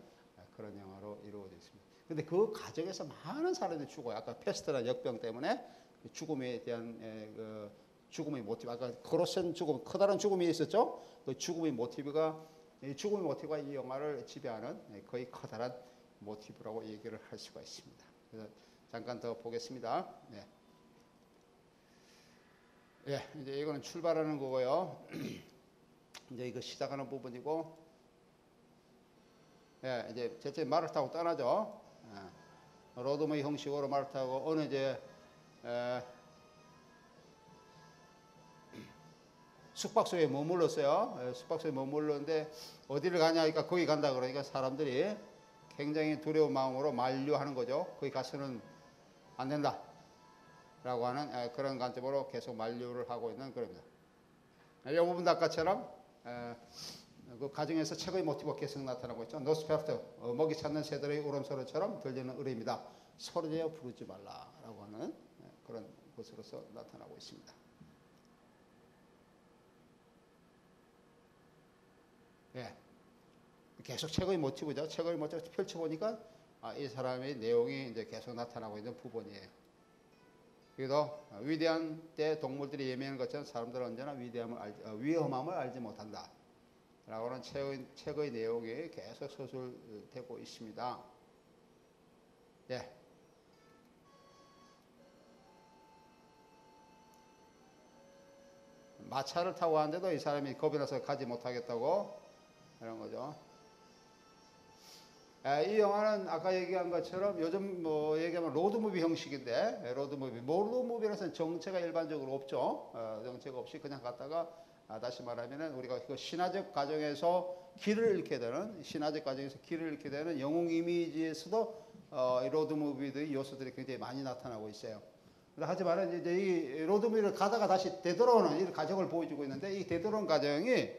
그런 영화로 이루어져 있습니다. 근데 그 과정에서 많은 사람들이 죽어요. 아까 패스트라는 역병 때문에 그 죽음에 대한 그 죽음의 모티브, 아까 크로센 죽음, 커다란 죽음이 있었죠. 그 죽음의 모티브가 이 영화를 지배하는 거의 커다란 모티브라고 얘기를 할 수가 있습니다. 그래서 잠깐 더 보겠습니다. 네. 예, 이제 이거는 출발하는 거고요. 이제 이거 시작하는 부분이고, 예, 이제 제때 말을 타고 떠나죠. 예, 로드무비 형식으로 말을 타고 어느 이제 숙박소에 머물렀어요. 숙박소에 머물렀는데 어디를 가냐 하니까 거기 간다 그러니까 사람들이 굉장히 두려운 마음으로 만류하는 거죠. 거기 가서는 안 된다 라고 하는 그런 관점으로 계속 만류를 하고 있는 겁니다. 이 부분도 아까처럼 그 가정에서 책의 모티브가 계속 나타나고 있죠. 노스페라투, 먹이 찾는 새들의 울음소리처럼 들리는 의뢰입니다. 소리내어 부르지 말라라고 하는 그런 것으로서 나타나고 있습니다. 예, 계속 책의 모티브죠. 책의 모티브 펼쳐보니까 이 사람의 내용이 이제 계속 나타나고 있는 부분이에요. 그래도 위대한 때 동물들이 예매하는 것처럼 사람들은 언제나 위험함을 알지 못한다. 라고 하는 책의 내용이 계속 서술되고 있습니다. 예. 마차를 타고 왔는데도 이 사람이 겁이 나서 가지 못하겠다고 이런 거죠. 이 영화는 아까 얘기한 것처럼 요즘 뭐 얘기하면 로드무비 형식인데 로드무비라서는 정체가 일반적으로 없죠. 정체가 없이 그냥 갔다가 다시 말하면은 우리가 그 신화적 과정에서 길을 잃게 되는 영웅 이미지에서도 이 로드무비의 요소들이 굉장히 많이 나타나고 있어요. 하지만 이제 이 로드무비를 가다가 다시 되돌아오는 이 과정을 보여주고 있는데 이 되돌아온 과정이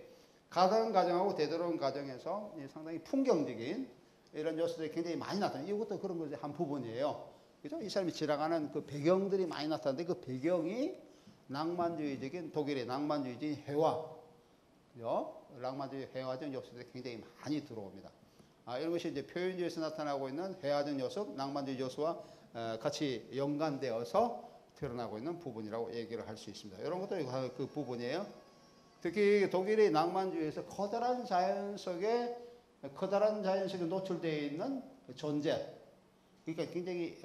가던 과정하고 되돌아온 과정에서 상당히 풍경적인 이런 요소들이 굉장히 많이 나타나요. 이것도 그런 것의 한 부분이에요. 그죠? 이 사람이 지나가는 그 배경들이 많이 나타나는데 그 배경이 낭만주의적인 독일의 낭만주의적인 회화, 그죠? 낭만주의 회화적 요소들이 굉장히 많이 들어옵니다. 이런 것이 이제 표현주의에서 나타나고 있는 회화적 요소, 낭만주의 요소와 같이 연관되어서 드러나고 있는 부분이라고 얘기를 할 수 있습니다. 이런 것도 그 부분이에요. 특히 독일의 낭만주의에서 커다란 자연 속에 노출되어 있는 존재, 그러니까 굉장히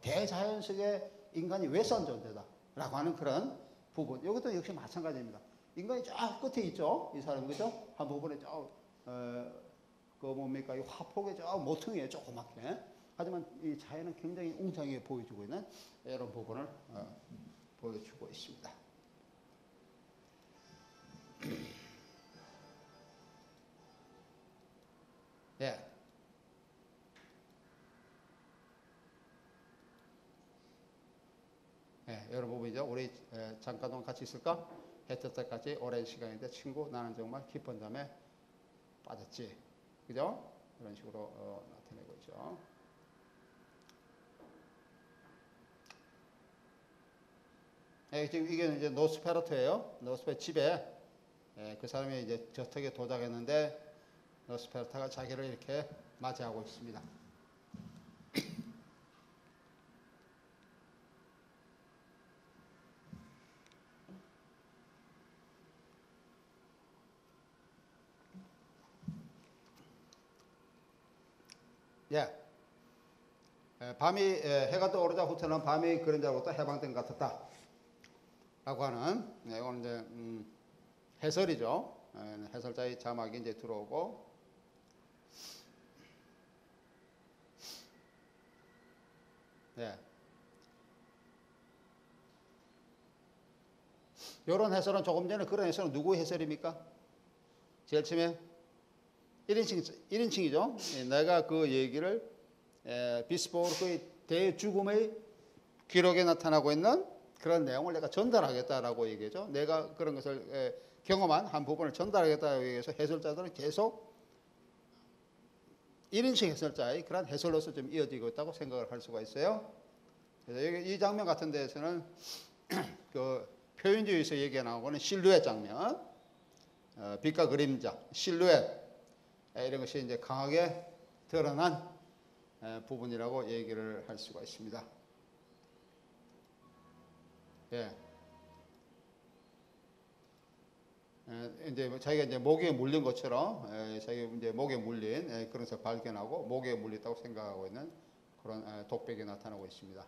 대자연 속에 인간이 외선 존재다라고 하는 그런 부분. 이것도 역시 마찬가지입니다. 인간이 저 끝에 있죠, 이 사람, 그죠? 한 부분에 저 그 뭡니까 이 화폭의 저 모퉁이에 조그맣게 하지만 이 자연은 굉장히 웅장하게 보여주고 있는 이런 부분을 보여주고 있습니다. 예. 예, 이런 부분이죠. 우리 잠깐 동안 같이 있을까? 해 뜰 때까지 오랜 시간인데 친구 나는 정말 깊은 잠에 빠졌지. 그죠? 이런 식으로 나타내고 있죠. 예, 지금 이게 이제 노스페라토예요. 노스페 집에 그 사람이 이제 저택에 도착했는데 노스페라토가 자기를 이렇게 맞이하고 있습니다. 예. 밤이 해가 떠오르자 후퇴는 밤이 그림자로부터 해방된 것 같았다. 라고 하는 이건 이제 해설이죠. 해설자의 자막이 이제 들어오고 예. 이런 해설은 조금 전에 그런 해설은 누구 해설입니까? 제일 처음에 1인칭이죠. 내가 그 얘기를 비스포르크의 대죽음의 기록에 나타나고 있는 그런 내용을 내가 전달하겠다라고 얘기하죠. 내가 그런 것을 경험한 한 부분을 전달하겠다고 얘기해서 해설자들은 계속 1인칭 해설자의 그런 해설로서 좀 이어지고 있다고 생각을 할 수가 있어요. 그래서 이 장면 같은 데에서는 그 표현주의에서 얘기가 나오고는 실루엣 장면, 빛과 그림자, 실루엣 이런 것이 이제 강하게 드러난 부분이라고 얘기를 할 수가 있습니다. 예. 이제 자기가 이제 목에 물린 것처럼 자기가 이제 목에 물린 그런 것을 발견하고 목에 물렸다고 생각하고 있는 그런 독백이 나타나고 있습니다.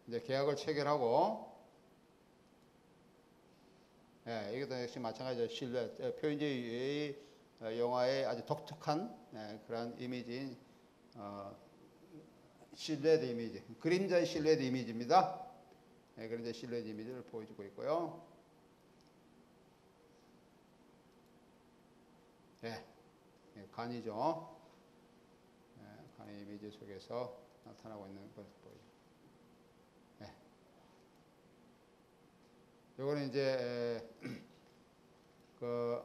이제 계약을 체결하고 이것도 역시 마찬가지로 실루엣 표현주의 영화의 아주 독특한 그런 이미지인 실루엣 이미지, 그림자의 실루엣 이미지입니다. 그림자 실루엣 이미지를 보여주고 있고요. 간이죠. 간의 이미지 속에서 나타나고 있는 것을 보여줍니다. 이거는 이제 그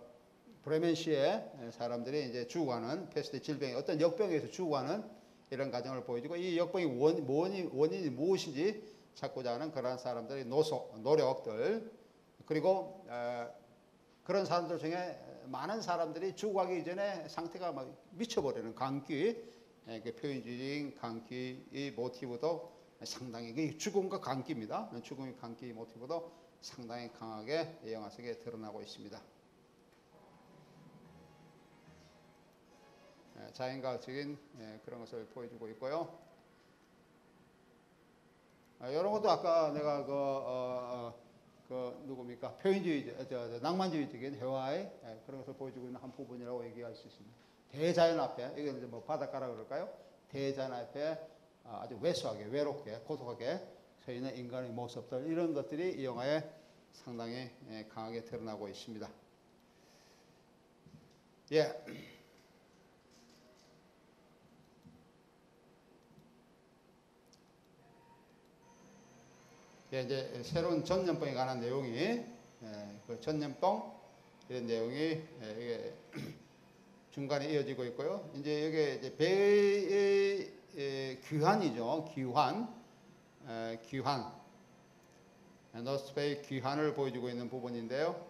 브레멘시의 사람들이 이제 죽어가는 패스트 질병, 어떤 역병에서 죽어가는 이런 과정을 보여주고 이 역병의 원인이 무엇인지 찾고자 하는 그러한 사람들의 노력들 그리고 그런 사람들 중에 많은 사람들이 죽어가기 이전에 상태가 막 미쳐버리는 감기, 그 표현주의인 감기의 모티브도 상당히 죽음과 감기입니다. 죽음의 감기 모티브도 상당히 강하게 영화 속에 드러나고 있습니다. 자연과학적인 그런 것을 보여주고 있고요. 이런 것도 아까 내가 그 누굽니까 표현주의, 낭만주의적인 회화의 그런 것을 보여주고 있는 한 부분이라고 얘기할 수 있습니다. 대자연 앞에 이게 이제 뭐 바닷가라 그럴까요? 대자연 앞에 아주 왜소하게, 외롭게, 고독하게 서 있는 인간의 모습들 이런 것들이 이 영화에 상당히 강하게 드러나고 있습니다. 예. 이제 새로운 전염병에 관한 내용이 그 전염병 이런 내용이 이게 중간에 이어지고 있고요. 이제 이게 이제 배의 귀환이죠. 귀환. 노스페의 귀환을 보여주고 있는 부분인데요.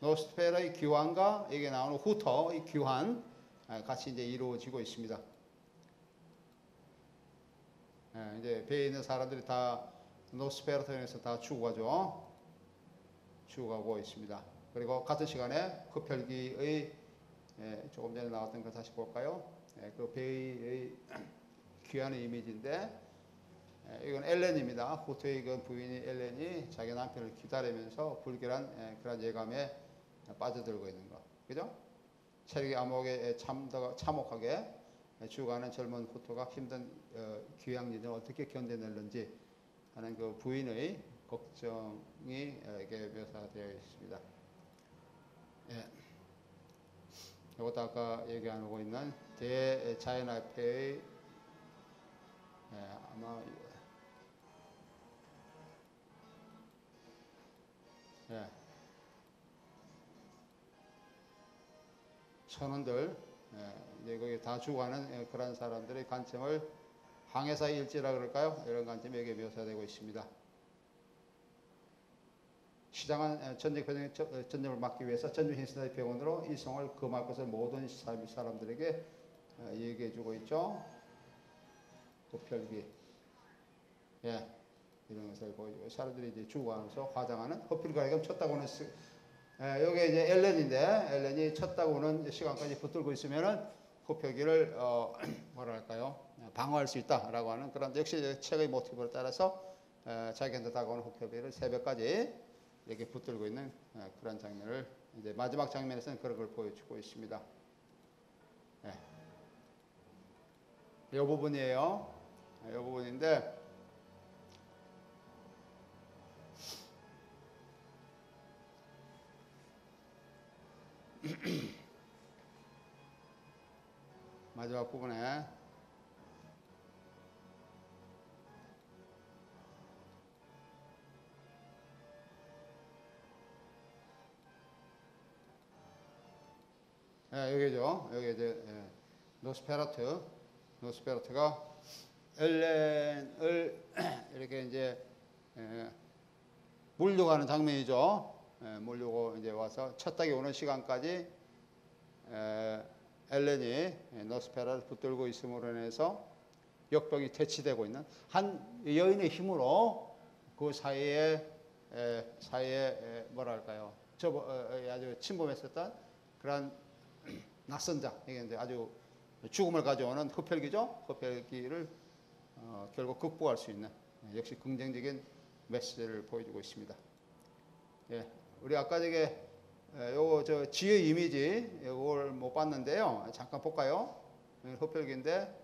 노스페의 귀환과 이게 나오는 후터의 귀환 같이 이제 이루어지고 있습니다. 이제 배에 있는 사람들이 다 노스페라토에서 다 죽어가죠. 죽어가고 있습니다. 그리고 같은 시간에 그 흡혈귀의 조금 전에 나왔던 거 다시 볼까요? 그 배의 귀환의 이미지인데 이건 엘렌입니다. 후토의 그 부인이 엘렌이 자기 남편을 기다리면서 불길한 그런 예감에 빠져들고 있는 거, 그죠? 체력이 암흑에 참혹하게 죽어가는 젊은 후토가 힘든 귀향진을 어떻게 견뎌냈는지 하는 그 부인의 걱정이 이게 묘사되어 있습니다. 예. 이것도 아까 얘기하고 있는 대자연화폐의 아마 선원들 이제 거기 다 죽어가는 그런 사람들의 관점을 항해사의 일지라 그럴까요? 이런 관점이 여기에 묘사되고 있습니다. 시장은 전쟁을 막기 위해서 전주신사의 병원으로 이송을 금할 것을 모든 사람들에게 얘기해주고 있죠. 흡혈귀, 예, 이런 것을 보여주고 사람들이 이제 죽어가면서 화장하는 흡혈귀가 쳤다고는 여기 이제 엘렌인데 엘렌이 쳤다고는 시간까지 붙들고 있으면은 흡혈귀를 뭐랄까요 방어할 수 있다라고 하는 그런 역시 책의 모티브를 따라서 자기한테 다가오는 흡혈귀를 새벽까지 이렇게 붙들고 있는 그런 장면을 이제 마지막 장면에서는 그런 걸 보여주고 있습니다. 예. 이 부분이에요. 이 부분인데 마지막 부분에 여기죠. 여기 이제 노스페라트가 엘렌을 이렇게 이제 물려가는 장면이죠. 물려고 이제 와서 첫 닭이 오는 시간까지 엘렌이 노스페라를 붙들고 있음으로 인해서 역병이 퇴치되고 있는 한 여인의 힘으로 그 사이에 뭐랄까요? 아주 침범했었던 그런 낯선 자, 이게 아주 죽음을 가져오는 흡혈귀죠. 흡혈귀를 결국 극복할 수 있는 역시 긍정적인 메시지를 보여주고 있습니다. 예, 우리 아까 저게 요거 저 지의 이미지 이걸 못 봤는데요. 잠깐 볼까요? 흡혈귀인데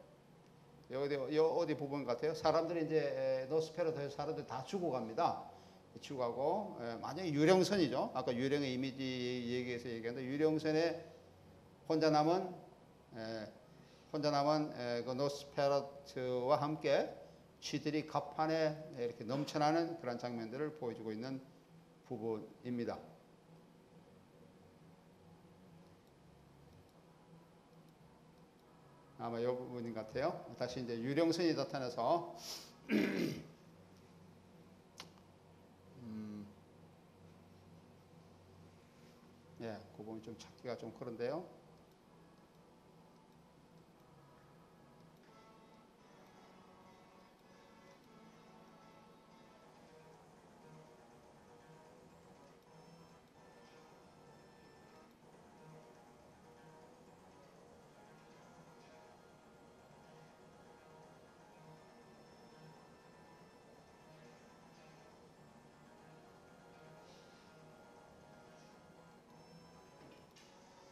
여기 어디 부분 같아요? 사람들이 이제 노스페라토에서 사람들 다 죽어갑니다. 죽어가고 만약에 유령선이죠. 아까 유령의 이미지 얘기해서 얘기했는데 유령선에 혼자 남은 그 노스페라토와 함께 쥐들이 갑판에 이렇게 넘쳐나는 그런 장면들을 보여주고 있는 부분입니다. 아마 이 부분인 것 같아요. 다시 이제 유령선이 나타나서 예, 그 부분 좀 찾기가 좀 그런데요.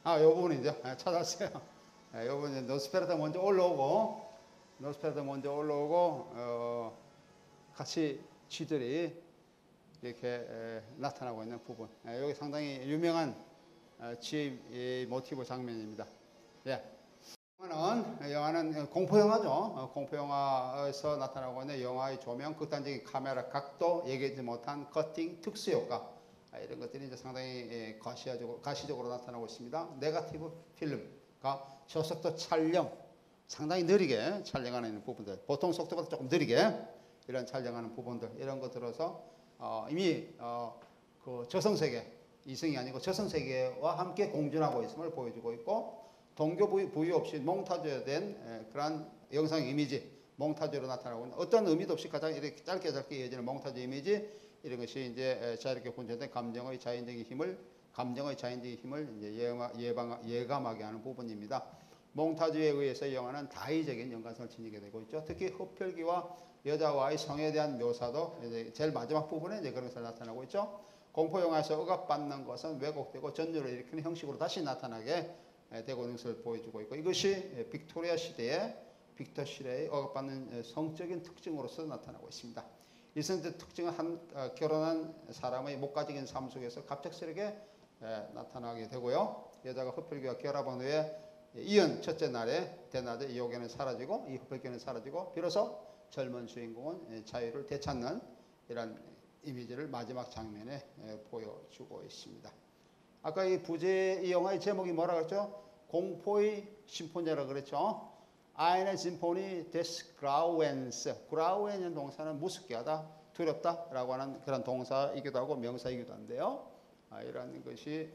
이 부분이죠. 찾았어요. 이 부분이 노스페라토 먼저 올라오고, 같이 쥐들이 이렇게 나타나고 있는 부분. 여기 상당히 유명한 쥐의 모티브 장면입니다. 예. 영화는 공포영화죠. 공포영화에서 나타나고 있는 영화의 조명, 극단적인 카메라 각도, 얘기하지 못한 커팅, 특수효과. 이런 것들이 이제 상당히 가시적으로 나타나고 있습니다. 네거티브 필름과 저속도 촬영, 상당히 느리게 촬영하는 부분들, 보통 속도보다 조금 느리게 이런 촬영하는 부분들, 이런 것 들어서 이미 그 저성세계, 이성이 아니고 저성세계와 함께 공존하고 있음을 보여주고 있고, 동교 부여 없이 몽타주된 그러한 영상 이미지, 몽타주로 나타나고 있는 어떤 의미도 없이 가장 이렇게 짧게 이어지는 몽타주 이미지, 이런 것이 이제 자유롭게 분출된 감정의 자연적인 힘을 이제 예감하게 하는 부분입니다. 몽타주에 의해서 영화는 다의적인 연관성을 지니게 되고 있죠. 특히 흡혈귀와 여자와의 성에 대한 묘사도 이제 제일 마지막 부분에 이제 그런 것을 나타나고 있죠. 공포 영화에서 억압받는 것은 왜곡되고 전율을 일으키는 형식으로 다시 나타나게 되고 있는 것을 보여주고 있고, 이것이 빅토리아 시대의 억압받는 성적인 특징으로서 나타나고 있습니다. 이 성적 특징은 결혼한 사람의 목가적인 삶 속에서 갑작스럽게 나타나게 되고요. 여자가 흡혈귀와 결합한 후에 이은 첫째 날에 대낮에 이 요괴는 사라지고 이 흡혈귀는 사라지고 비로소 젊은 주인공은 자유를 되찾는 이런 이미지를 마지막 장면에 보여주고 있습니다. 아까 이 영화의 제목이 뭐라 그랬죠? 공포의 심포니아라고 그랬죠. Eine Symphonie des Grauens. Grauen이라는 동사는 무섭게 하다, 두렵다라고 하는 그런 동사이기도 하고 명사이기도 한데요. 이런 것이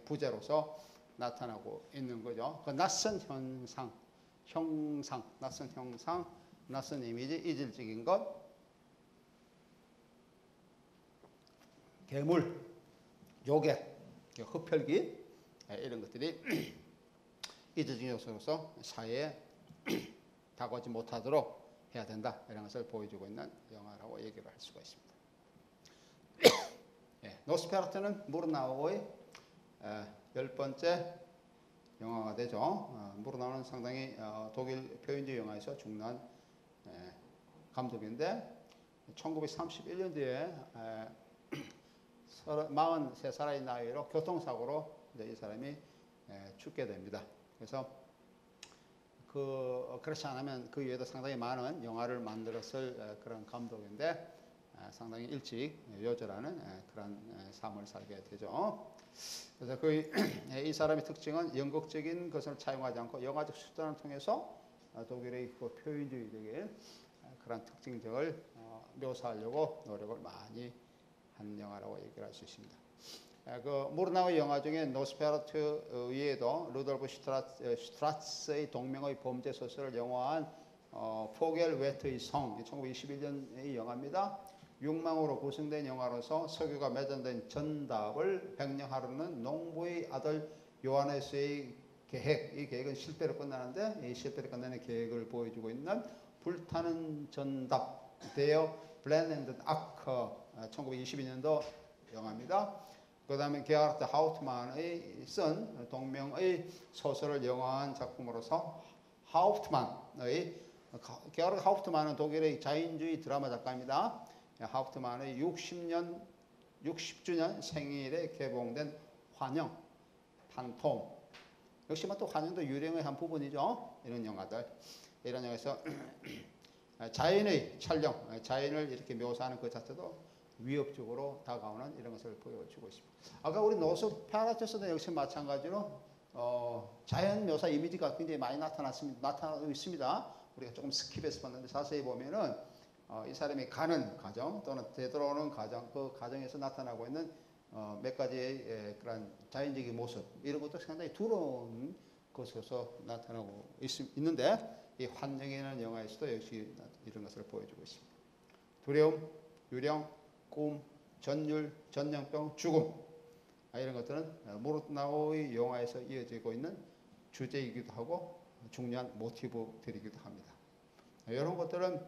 부제로서 나타나고 있는 거죠. 그 낯선 낯선 형상, 낯선 이미지, 이질적인 것, 괴물, 요괴, 흡혈귀, 이런 것들이 이질적인 요소로서 사회에 다가오지 못하도록 해야 된다, 이런 것을 보여주고 있는 영화라고 얘기를 할 수가 있습니다. 노스페라투는 무르나우의 10번째 영화가 되죠. 무르나우는 상당히 독일 표현주의 영화에서 중요한 감독인데 1931년도에 43살의 나이로 교통사고로 이 사람이 죽게 됩니다. 그래서 그렇지 않으면 그 이후에도 상당히 많은 영화를 만들었을 그런 감독인데 상당히 일찍 요절하는 그런 삶을 살게 되죠. 그래서 이 사람의 특징은 연극적인 것을 차용하지 않고 영화적 수단을 통해서 독일의 그 표현주의적인 그런 특징들을 묘사하려고 노력을 많이 한 영화라고 얘기를 할 수 있습니다. 그 무르나우의 영화 중에 노스페라투 외에도 루돌프 슈트라스의 동명의 범죄 소설을 영화한 포겔 웨트의 성, 1921년의 영화입니다. 육망으로 구성된 영화로서 석유가 매장된 전답을 백령하려는 농부의 아들 요하네스의 계획, 이 계획은 실패로 끝나는데 이 실패로 끝나는 계획을 보여주고 있는 불타는 전답, 데어 블렌드 아커, 1922년도 영화입니다. 그 다음에 게하르트 하우트만의 쓴 동명의 소설을 영화한 작품으로서 게하르트 하우트만은 독일의 자연주의 드라마 작가입니다. 하우트만의 60주년 생일에 개봉된 환영, 판톰, 역시 또 환영도 유령의 한 부분이죠. 이런 영화들, 이런 영화에서 자연의 촬영, 자연을 이렇게 묘사하는 그 자체도 위협적으로 다가오는 이런 것을 보여주고 있습니다. 아까 우리 노스페라투스도 역시 마찬가지로 자연 묘사 이미지가 굉장히 많이 나타나고 있습니다. 우리가 조금 스킵해서 봤는데 자세히 보면은 이 사람이 가는 과정 또는 되돌아오는 과정, 그 과정에서 나타나고 있는 몇 가지의 그런 자연적인 모습, 이런 것도 상당히 두려운 것으로서 나타나고 있는데 이 환영이라는 영화에서도 역시 이런 것을 보여주고 있습니다. 두려움, 유령, 꿈, 전율, 전염병, 죽음, 이런 것들은 무르나우의 영화에서 이어지고 있는 주제이기도 하고 중요한 모티브들이기도 합니다. 이런 것들은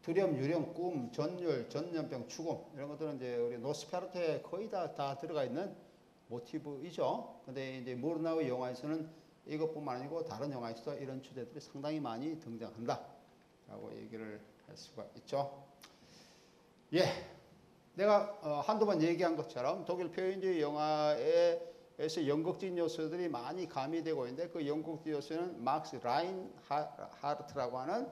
두려움, 유령, 꿈, 전율, 전염병, 죽음, 이런 것들은 이제 우리 노스페라투에 거의 다 들어가 있는 모티브이죠. 근데 이제 무르나우의 영화에서는 이것뿐만 아니고 다른 영화에서도 이런 주제들이 상당히 많이 등장한다라고 얘기를 할 수가 있죠. 내가 한두 번 얘기한 것처럼 독일 표현주의 영화에서 연극적인 요소들이 많이 가미되고 있는데 그 연극적 요소는 막스 라인하르트라고 하는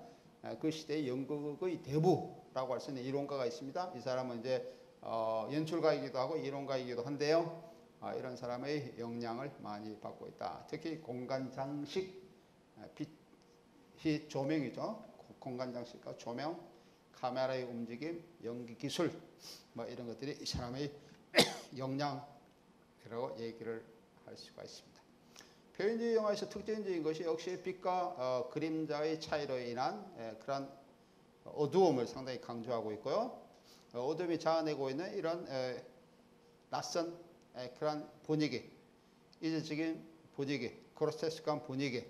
그 시대의 연극의 대부라고 할 수 있는 이론가가 있습니다. 이 사람은 이제 연출가이기도 하고 이론가이기도 한데요. 이런 사람의 영향을 많이 받고 있다. 특히 공간 장식, 빛, 조명이죠. 공간 장식과 조명, 카메라의 움직임, 연기 기술, 이런 것들이 이 사람의 역량이라고 얘기를 할 수가 있습니다. 표현주의 영화에서 특징적인 것이 역시 빛과 그림자의 차이로 인한 그런 어두움을 상당히 강조하고 있고요. 어둠이 자아내고 있는 이런 낯선 그런 분위기, 이질적인 분위기, 그로테스크한 분위기,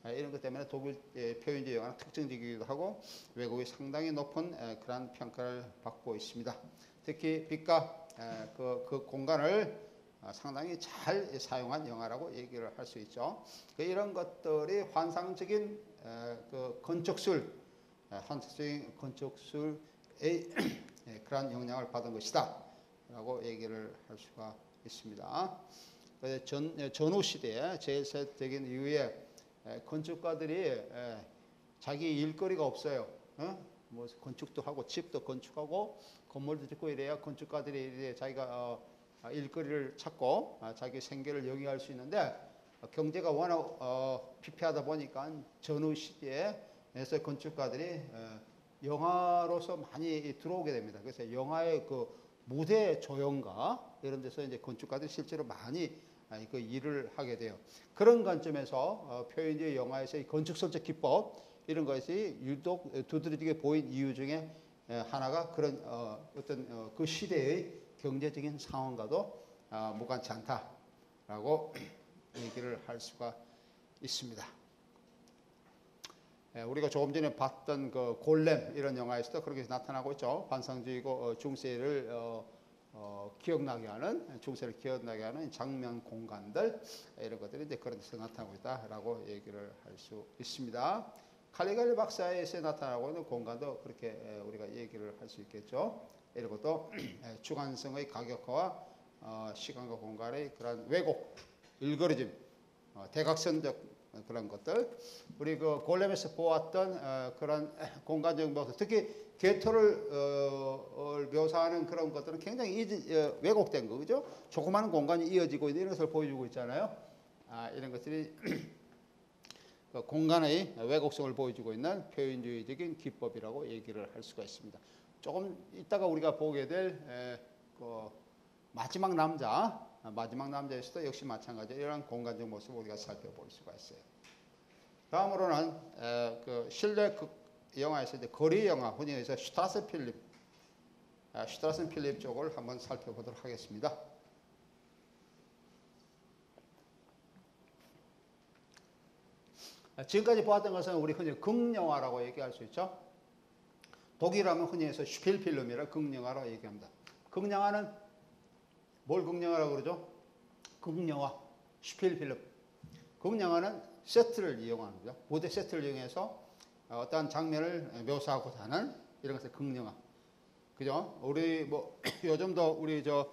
이런 것 때문에 독일 표현주의 영화는 특징적이기도 하고 외국이 상당히 높은 그런 평가를 받고 있습니다. 특히 빛과 그 공간을 상당히 잘 사용한 영화라고 얘기를 할 수 있죠. 이런 것들이 환상적인 그 건축술, 환상적인 건축술의 그러한 영향을 받은 것이다 라고 얘기를 할 수가 있습니다. 전후 시대에 제1세대적인 이후에 건축가들이 자기 일거리가 없어요. 뭐 건축도 하고 집도 건축하고 건물도 짓고 이래야 건축가들이 이래 자기가 일거리를 찾고 자기 생계를 영위할 수 있는데 경제가 워낙 피폐하다 보니까 전후 시대에서 건축가들이 영화로서 많이 들어오게 됩니다. 그래서 영화의 그 무대 조형가 이런 데서 이제 건축가들이 실제로 많이 그 일을 하게 돼요. 그런 관점에서 표현주의 영화에서의 건축설적 기법 이런 것이 유독 두드러지게 보인 이유 중에 하나가 그런 어떤 그 시대의 경제적인 상황과도 무관치 않다라고 얘기를 할 수가 있습니다. 우리가 조금 전에 봤던 그 골렘 이런 영화에서도 그렇게 나타나고 있죠. 반상주의고 중세를 기억나게 하는 중세를 기억나게 하는 장면 공간들 이런 것들이 이제 그런 데서 나타나고 있다라고 얘기를 할 수 있습니다. 칼리갈리 박사에서 나타나고 있는 공간도 그렇게 우리가 얘기를 할 수 있겠죠. 이런 것도 주관성의 가격화와 시간과 공간의 그런 왜곡, 일거리즘, 대각선적 그런 것들, 우리 그 골렘에서 보았던 그런 공간적 모습, 특히 개토를 묘사하는 그런 것들은 굉장히 왜곡된 거, 그죠? 조그마한 공간이 이어지고 있는 이런 것을 보여주고 있잖아요. 이런 것들이 그 공간의 왜곡성을 보여주고 있는 표현주의적인 기법이라고 얘기를 할 수가 있습니다. 조금 이따가 우리가 보게 될 그 마지막 남자에서도 역시 마찬가지로 이런 공간적 모습을 우리가 살펴볼 수가 있어요. 다음으로는 그 실내 영화에서 이제 거리 영화, 흔히 해서 슈트라센 필름 쪽을 한번 살펴보도록 하겠습니다. 지금까지 보았던 것은 우리 흔히 극영화라고 얘기할 수 있죠. 독일하면 흔히 해서 슈필필름이라 극영화라고 얘기합니다. 극영화는 뭘 극영화라고 그러죠? 극영화, 슈필필름. 극영화는 세트를 이용하는 거죠. 무대 세트를 이용해서 어떠한 장면을 묘사하고자 하는 이런 것을 극영화. 그죠? 우리 뭐 요즘도 우리 저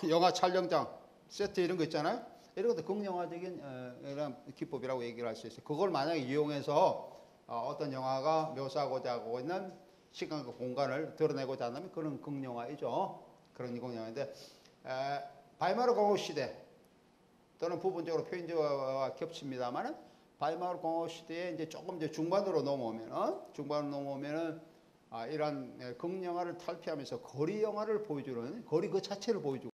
영화 촬영장 세트 이런 거 있잖아요. 이런 것도 극영화적인 이런 기법이라고 얘기를 할 수 있어요. 그걸 만약에 이용해서 어떤 영화가 묘사하고자 하고 있는 시간과 공간을 드러내고자 한다면 그런 극영화이죠. 그런 극영화인데 바이마르 공업 시대 또는 부분적으로 표현주의와 겹칩니다만은 바이마르 공업 시대에 이제 조금 이제 중반으로 넘어오면은 이런 극영화를 탈피하면서 거리 영화를 보여주는 거리 그 자체를 보여주고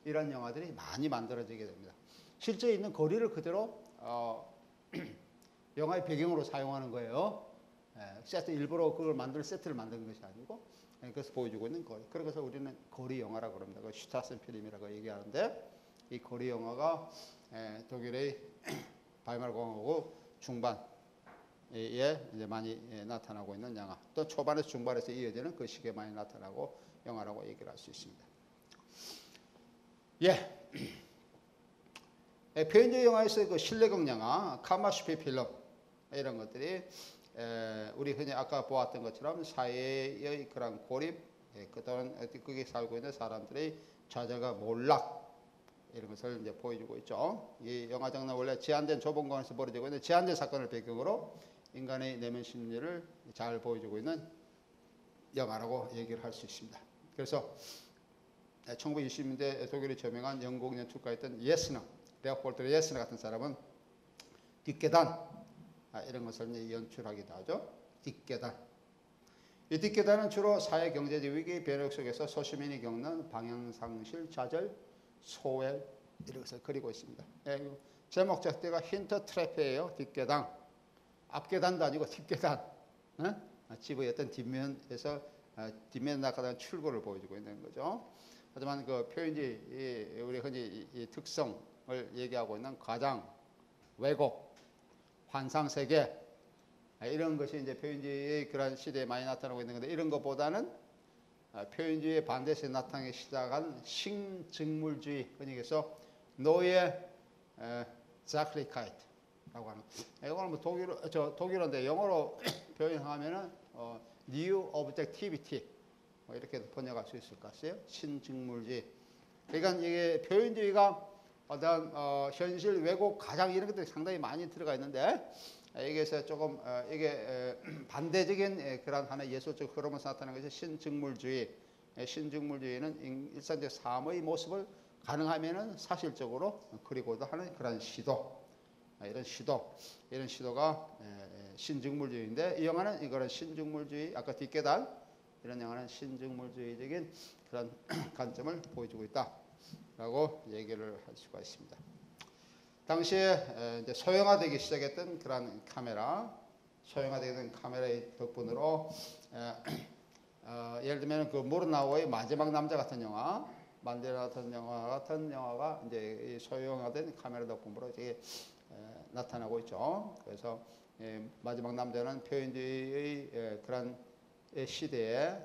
이런 영화들이 많이 만들어지게 됩니다. 실제 있는 거리를 그대로 영화의 배경으로 사용하는 거예요. 세트 일부러 그걸 세트를 만드는 것이 아니고 그래서 보여주고 있는 거리. 그래서 우리는 거리 영화라고 그럽니다. 그 슈트라센 필름이라고 얘기하는데 이 거리 영화가 독일의 바이마르 공화국 중반에 이제 많이 나타나고 있는 영화. 또 초반에서 중반에서 이어지는 그 시기에 많이 나타나고 영화라고 얘기를 할 수 있습니다. 표현주의 영화에서 그 실내극 영화, 카마슈피 필름 이런 것들이 우리 흔히 아까 보았던 것처럼 사회의 그런 고립, 또는 거기에 살고 있는 사람들의 좌절과 몰락 이런 것을 이제 보여주고 있죠. 이 영화 장르 원래 제한된 좁은 공간에서 벌어지고 있는 제한된 사건을 배경으로 인간의 내면 심리를 잘 보여주고 있는 영화라고 얘기를 할 수 있습니다. 그래서 1920년대 독일의 저명한 영국 연출가였던 예스너, 레오폴드 예스너 같은 사람은 뒷계단 이런 것을 연출하기도 하죠. 뒷계단. 이 뒷계단은 주로 사회 경제적 위기 변혁 속에서 소시민이 겪는 방향상실, 좌절, 소외 이런 것을 그리고 있습니다. 제목 자체가 힌트 트랩이에요. 뒷계단. 앞계단도 아니고 뒷계단. 집의 어떤 뒷면에서 뒷면 나가다는 출구를 보여주고 있는 거죠. 하지만 그 표현지 우리 흔히 이 특성을 얘기하고 있는 과장, 왜곡, 환상 세계 이런 것이 이제 표현지의 그런 시대에 많이 나타나고 있는 건데 이런 것보다는 표현주의의 반대세 나타나기 시작한 신직물주의, 흔히 해서 노예 자클리카이트라고 하는. 이거는 뭐 독일어인데 영어로 표현하면은 new objectivity 뭐 이렇게 번역할 수 있을 것 같아요. 신직물주의. 그러니까 이게 표현주의가 어떤 현실 왜곡 가장 이런 것들이 상당히 많이 들어가 있는데 여기에서 조금 이게 반대적인 그런 하나의 예술적 흐름을 나타내는 것이 신직물주의. 신직물주의는 일상적 삶의 모습을 가능하면은 사실적으로 그리고도 하는 그런 시도. 이런 시도가 신직물주의인데 이 영화는 이거는 신직물주의 아까 뒷계단 이런 영화는 신직물주의적인 그런 관점을 보여주고 있다라고 얘기를 할 수가 있습니다. 당시에 이제 소형화되기 시작했던 그런 카메라, 소형화되는 카메라의 덕분으로 예를 들면 그 무르나우의 마지막 남자 같은 영화, 만델라 같은 영화가 이제 소형화된 카메라 덕분으로 되게 나타나고 있죠. 그래서 마지막 남자는 표현주의의 그런 시대에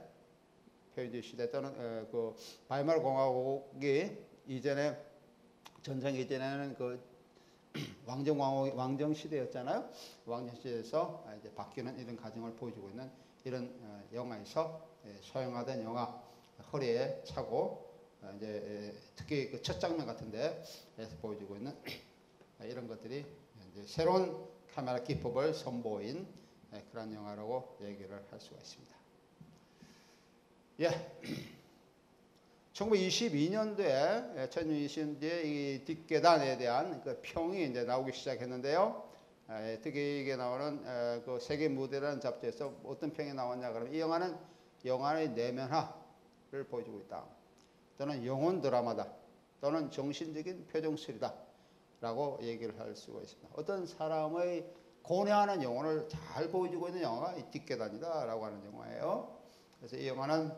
표현주의 시대 또는 그 바이마르 공화국이 이전에 전쟁 이전에는 그 왕정 시대였잖아요. 왕정 시대에서 이제 바뀌는 이런 과정을 보여주고 있는 이런 영화에서 소형화된 영화 허리에 차고 이제 특히 그 첫 장면 같은데 보여주고 있는 이런 것들이 이제 새로운 카메라 기법을 선보인 그런 영화라고 얘기를 할 수가 있습니다. 예. 1922년도에 이 뒷계단에 대한 그 평이 이제 나오기 시작했는데요. 특히 이게 나오는 그 세계 무대라는 잡지에서 어떤 평이 나왔냐 그러면 이 영화는 영화의 내면화를 보여주고 있다. 또는 영혼 드라마다. 또는 정신적인 표정술이다. 라고 얘기를 할 수가 있습니다. 어떤 사람의 고뇌하는 영혼을 잘 보여주고 있는 영화가 이 뒷계단이다 라고 하는 영화예요. 그래서 이 영화는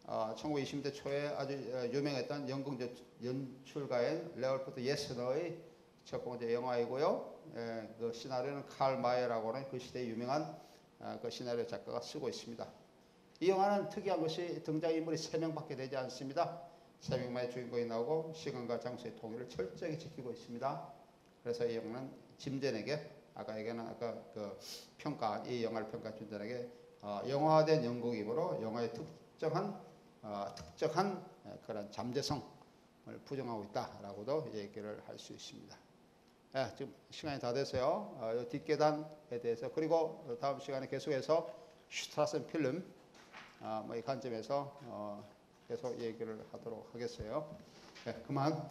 1920년대 초에 아주 유명했던 영국 연출가인 레올프트 예스너의 첫 번째 영화이고요. 그 시나리오는 칼 마이어라고 하는 그 시대의 유명한 그 시나리오 작가가 쓰고 있습니다. 이 영화는 특이한 것이 등장인물이 3명밖에 되지 않습니다. 3명만의 주인공이 나오고 시간과 장소의 통일을 철저히 지키고 있습니다. 그래서 이 영화는 짐 젠에게 아까 그 이 영화를 평가한 짐 젠에게 영화화된 영국이므로 영화의 특정한 그런 잠재성을 부정하고 있다라고도 얘기를 할 수 있습니다. 지금 시간이 다 됐어요. 뒷계단에 대해서 그리고 다음 시간에 계속해서 슈트라센 필름 이 관점에서 계속 얘기를 하도록 하겠어요. 그만.